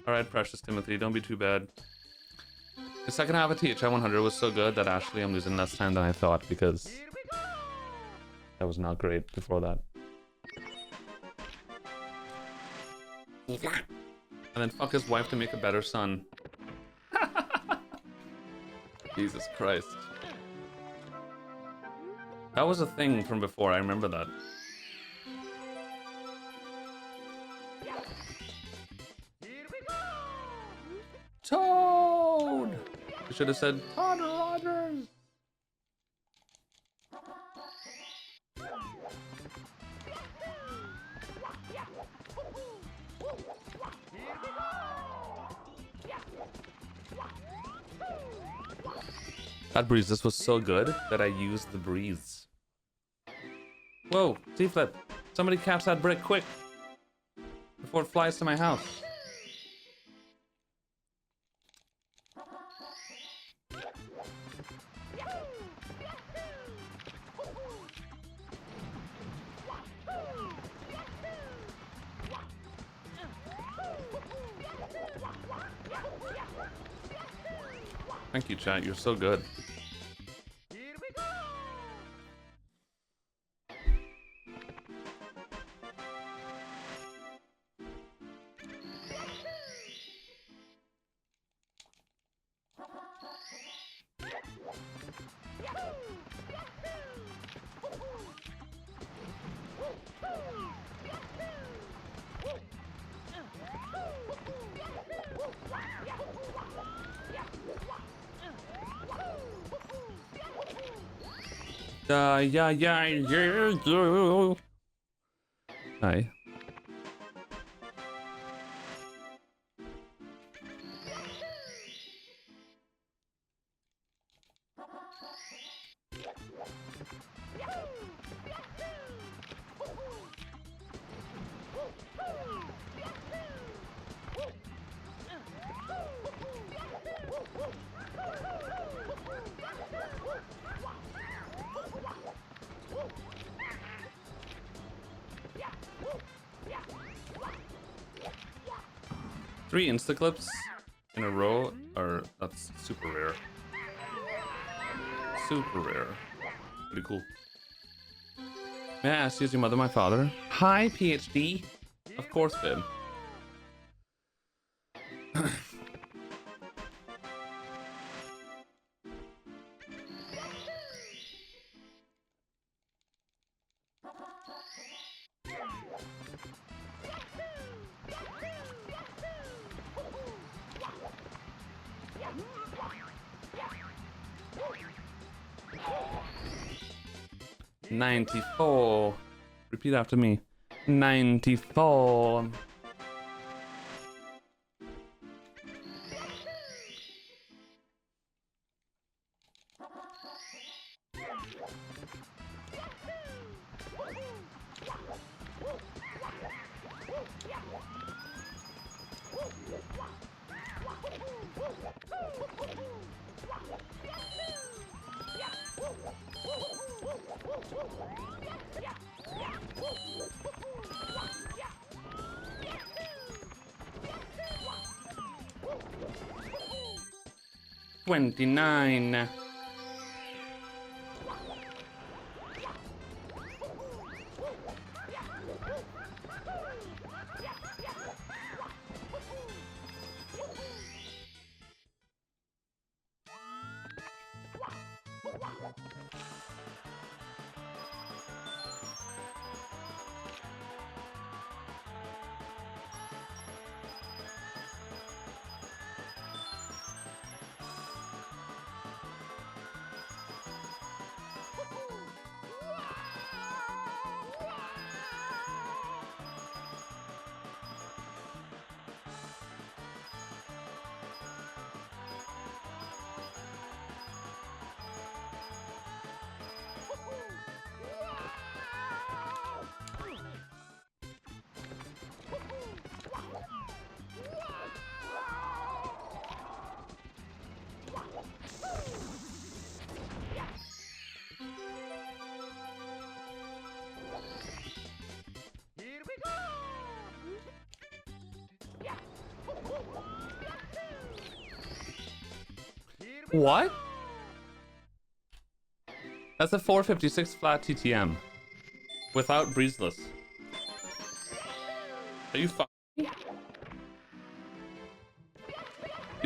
Alright, Precious Timothy, don't be too bad. The second half of THI 100 was so good that actually I'm losing less time than I thought, because that was not great before that. And then fuck his wife to make a better son. Jesus Christ. That was a thing from before, I remember that. Toad! I should have said Todd Rogers. That breeze, this was so good that I used the breeze. Whoa, T-flip. Somebody catch that brick quick before it flies to my house. Thank you, chat. You're so good. Yeah. Hi. Three insta-clips in a row are, that's super rare. Super rare. Pretty cool. May I ask you, is your mother my father? Hi, PhD. Of course, babe. 94. Repeat after me. 94. $29. What? That's a 456 flat TTM. Without breezeless. Are you fucking? You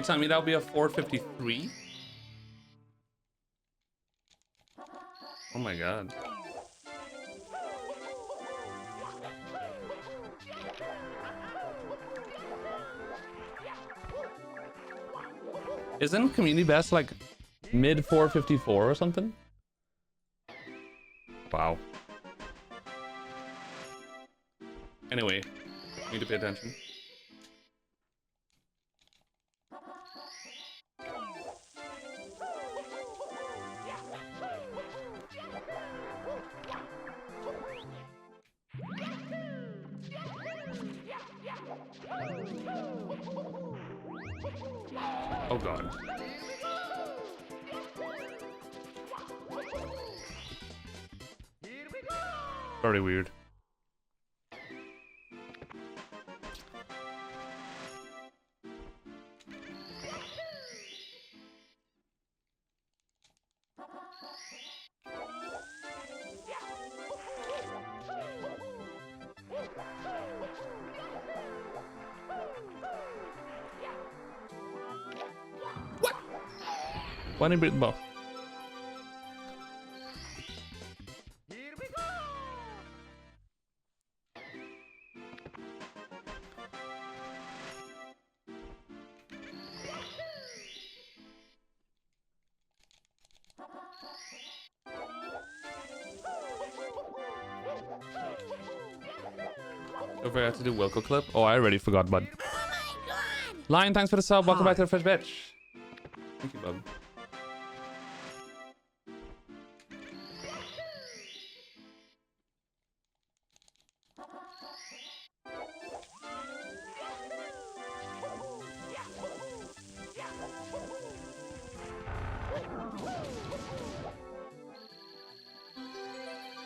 telling me that would be a 453? Oh my god. Isn't community best like mid 454 or something? Wow. Anyway, need to pay attention. Oh god. Very weird. What? Why didn't break the ball? Don't forget to do Wilco clip. Oh, I already forgot, bud. Lion, thanks for the sub. Welcome back to the fresh bitch. Thank you, bub.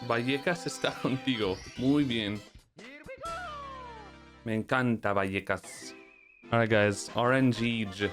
Vallecas está contigo. Muy bien. Me encanta Vallecas. Alright guys, RNG.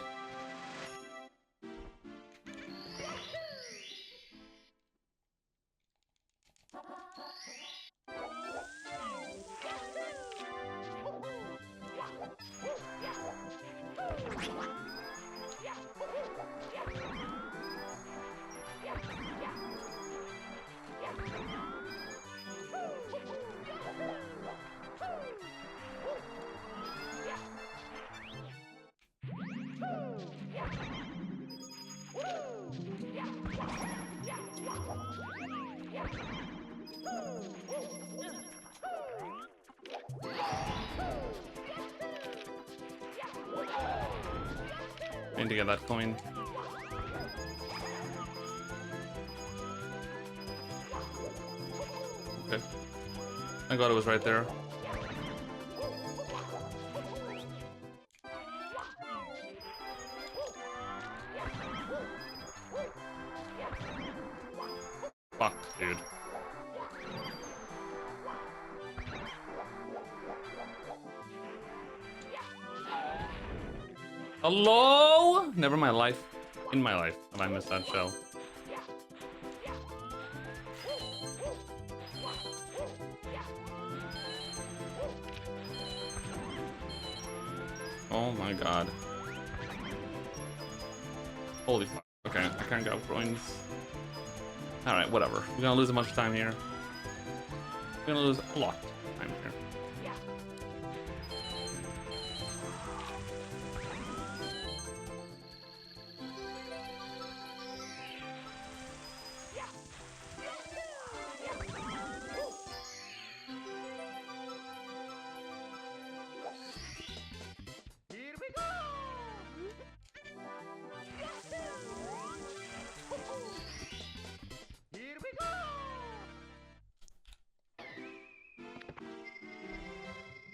I need to get that coin. Okay. Thank God it was right there. Fuck, dude. Hello? Never in my life. In my life have I missed that shell. Oh my god. Holy fuck. Okay, I can't get coins. Alright, whatever. We're gonna lose a bunch of time here. We're gonna lose a lot of time here.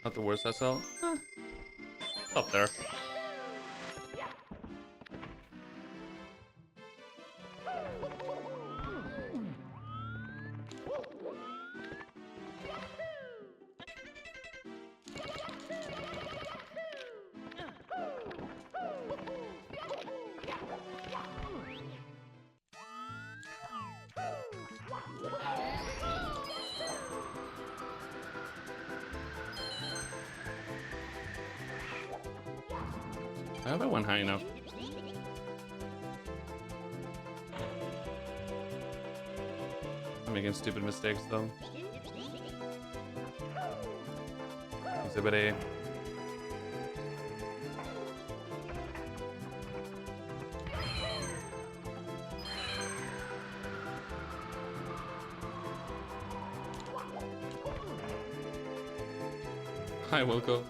Not the worst SL. It's up there. I hope I went high enough. I'm making stupid mistakes though. Exhibit A. Hi, Wilco.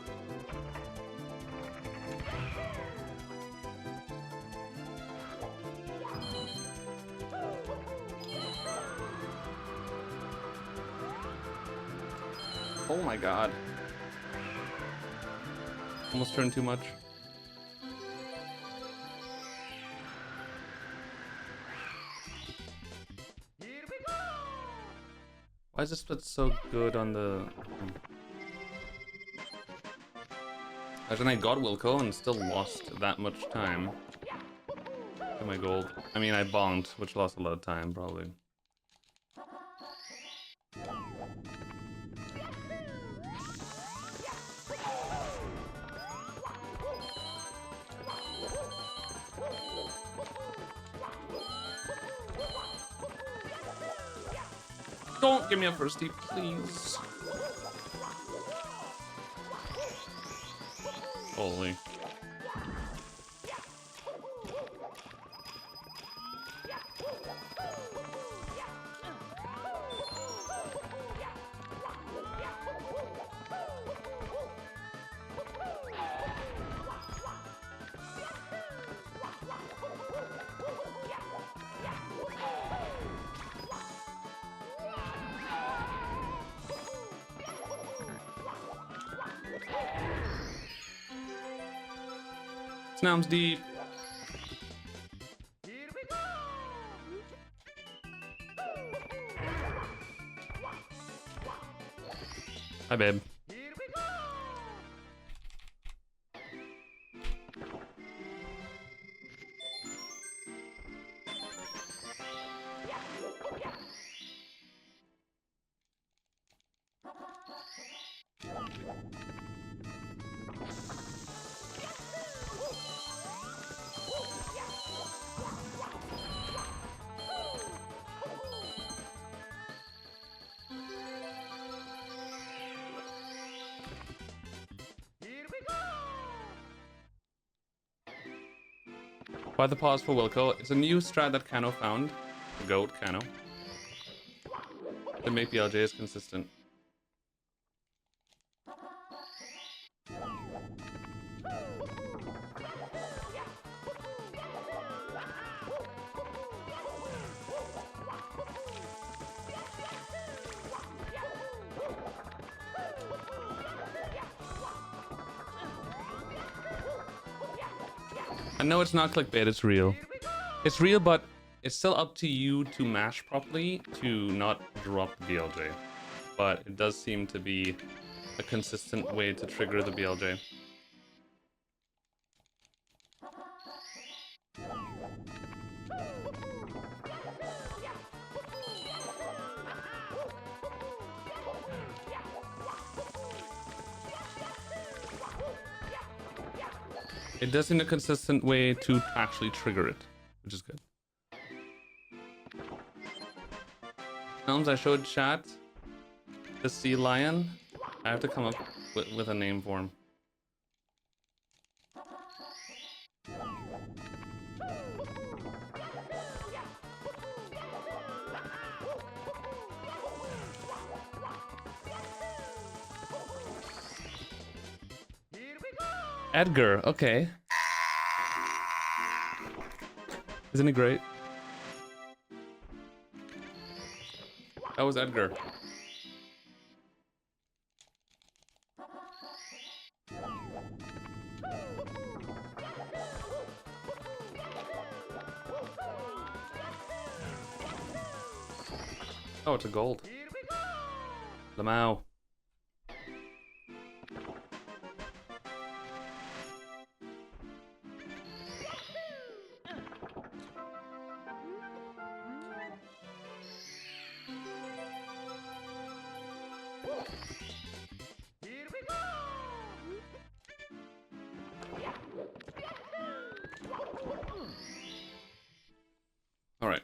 Oh my god. Almost turned too much. Why is this split so good on the... Imagine I got Wilco and still lost that much time to my gold. I mean, I bonked, which lost a lot of time, probably. Don't give me a firstie, please. Holy. Snow's deep. Hi, babe. Why the pause for Wilco? It's a new strat that Kano found. The goat, Kano. to make BLJs consistent. I know it's not clickbait, it's real. It's real, but it's still up to you to mash properly to not drop the BLJ. But it does seem to be a consistent way to trigger the BLJ. It does seem a consistent way to actually trigger it, which is good. Films, I showed chat the sea lion. I have to come up with a name for him. Edgar, okay. Isn't he great? That was Edgar. Oh, it's a gold. Lamau. All right.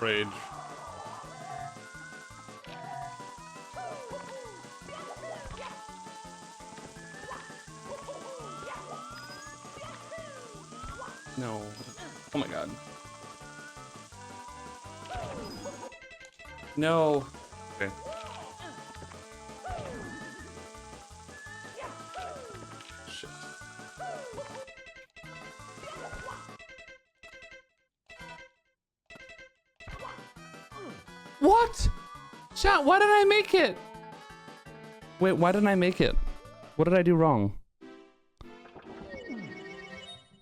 Rage. No. Oh my god. No. Okay. Shit. What? Chat, why did I make it? Wait, why didn't I make it? What did I do wrong?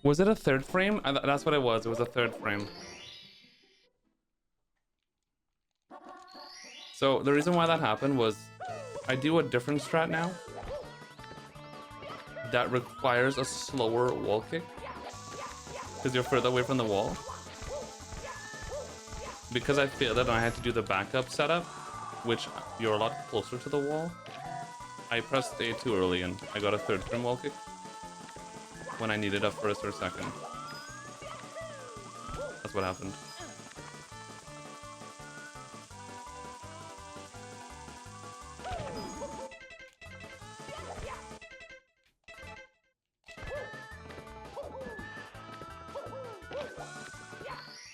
Was it a third frame? That's what it was. It was a third frame. So the reason why that happened was I do a different strat now that requires a slower wall kick because you're further away from the wall. Because I failed it and I had to do the backup setup, which you're a lot closer to the wall, I pressed A too early and I got a third frame wall kick when I needed a first or second. That's what happened.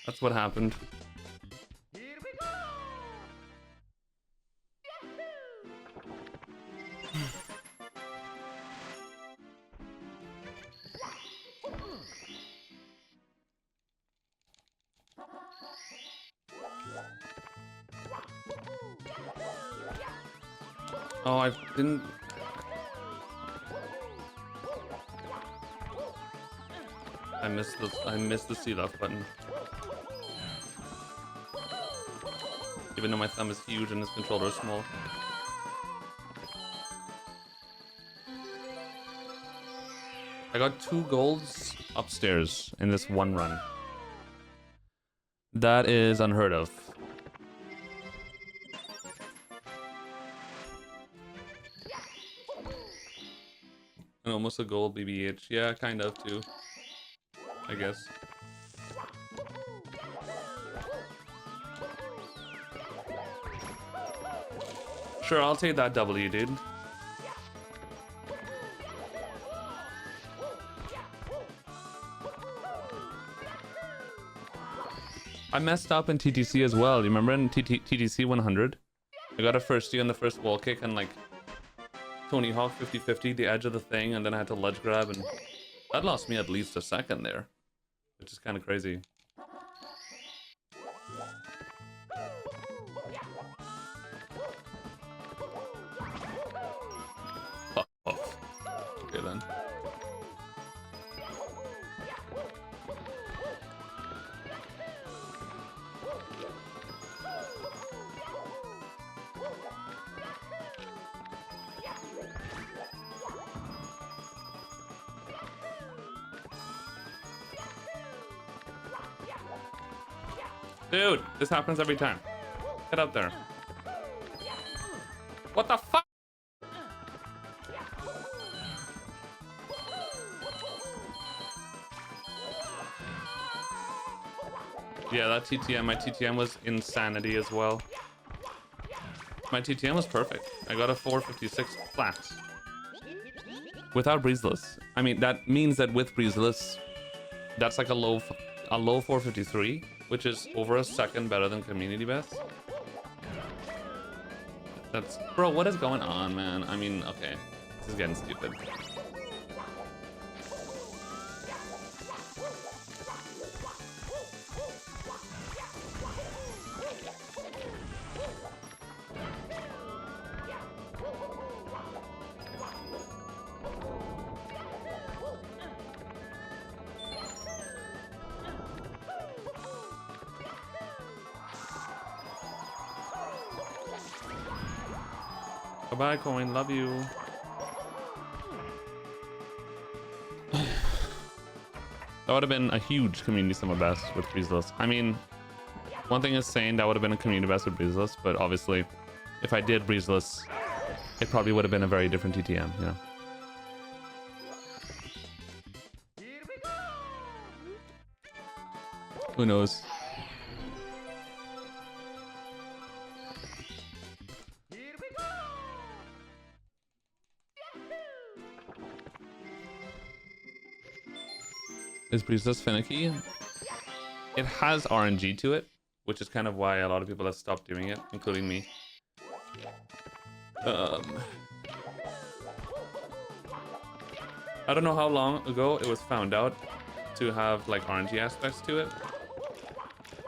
That's what happened. Oh, I didn't... I missed the C left button. Even though my thumb is huge and this controller is small. I got 2 golds upstairs in this one run. That is unheard of. And almost a gold BBH. Yeah, kind of too. I guess. Sure, I'll take that W, dude. I messed up in TTC as well. You remember in TTC 100? I got a firstie on the first wall kick and like Tony Hawk 50-50, the edge of the thing, and then I had to ledge grab, and that lost me at least a second there, which is kind of crazy. Fuck off. Okay then. Dude, this happens every time. Get up there. What the fuck? Yeah, that TTM, my TTM was insanity as well. My TTM was perfect. I got a 456 flat. Without breezeless. I mean, that means that with breezeless, that's like a low 453. Which is over a second better than community best. That's... Bro, what is going on, man? I mean, okay. This is getting stupid. Bye, coin. Love you. That would have been a huge community summer best with breezeless. I mean, one thing is saying that would have been a community best with breezeless, but obviously, if I did breezeless, it probably would have been a very different TTM, you know. Who knows? Is breezeless finicky? It has RNG to it, which is kind of why a lot of people have stopped doing it, including me. I don't know how long ago it was found out to have like RNG aspects to it,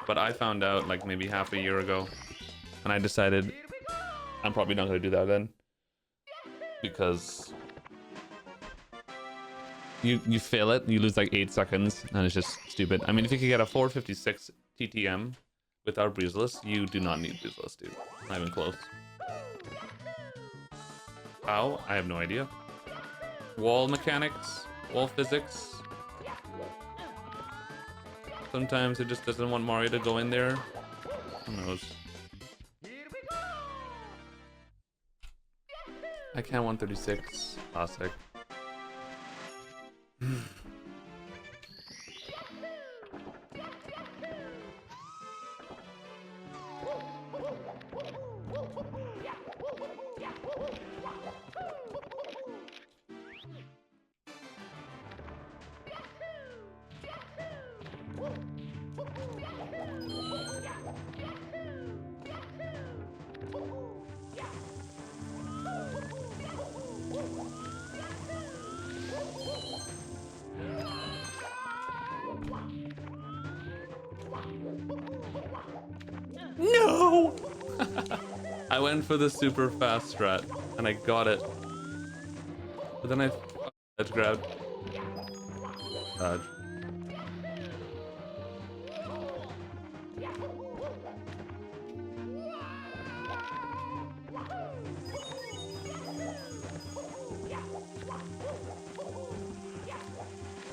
but I found out like maybe half a year ago, and I decided I'm probably not going to do that then, because you fail it, you lose like 8 seconds, and it's just stupid. I mean, if you could get a 456 TTM without breezeless, you do not need breezeless, dude. Not even close. How? I have no idea. Wall mechanics, wall physics. Sometimes it just doesn't want Mario to go in there. Who knows? I can't 136. Classic. No! I went for the super fast strat and I got it. But then I edge grabbed. Dodge.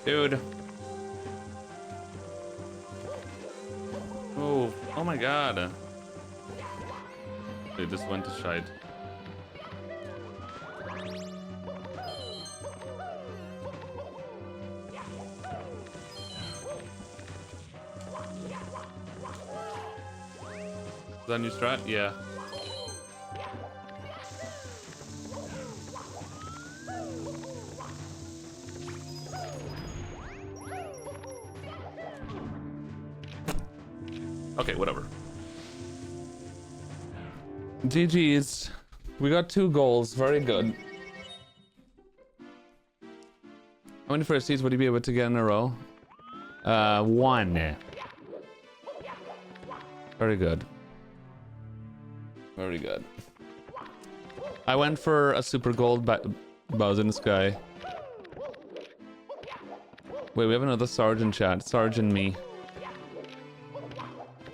Dude. Oh my god. They just went to shite. Is that new strat? Yeah. Okay, whatever. GG's. We got 2 goals. Very good. How many firsties would you be able to get in a row? 1. Very good. Very good. I went for a super gold bows in the sky. Wait, we have another Sarge in chat. Sarge and me.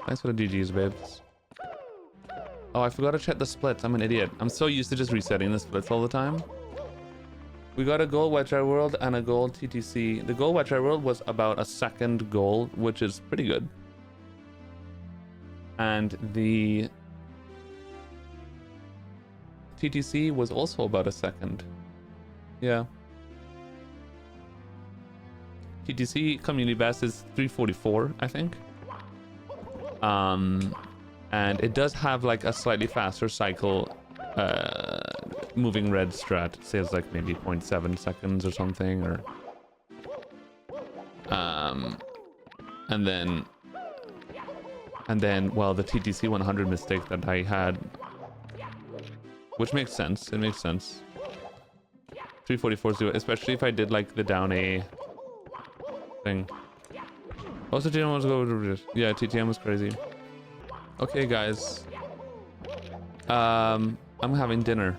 Thanks for the GG's, babes. Oh, I forgot to check the splits. I'm an idiot. I'm so used to just resetting the splits all the time. We got a gold Wet Dry World and a gold TTC. The gold Wet Dry World was about a second gold, which is pretty good. And the TTC was also about a second. Yeah. TTC community best is 344, I think. And it does have like a slightly faster cycle moving red strat. It says like maybe 0.7 seconds or something, or and then well, the TTC 100 mistake that I had, which makes sense. It makes sense. 344 do it, especially if I did like the down A thing. Also, TTM was go. Yeah, TTM was crazy. Okay, guys. I'm having dinner.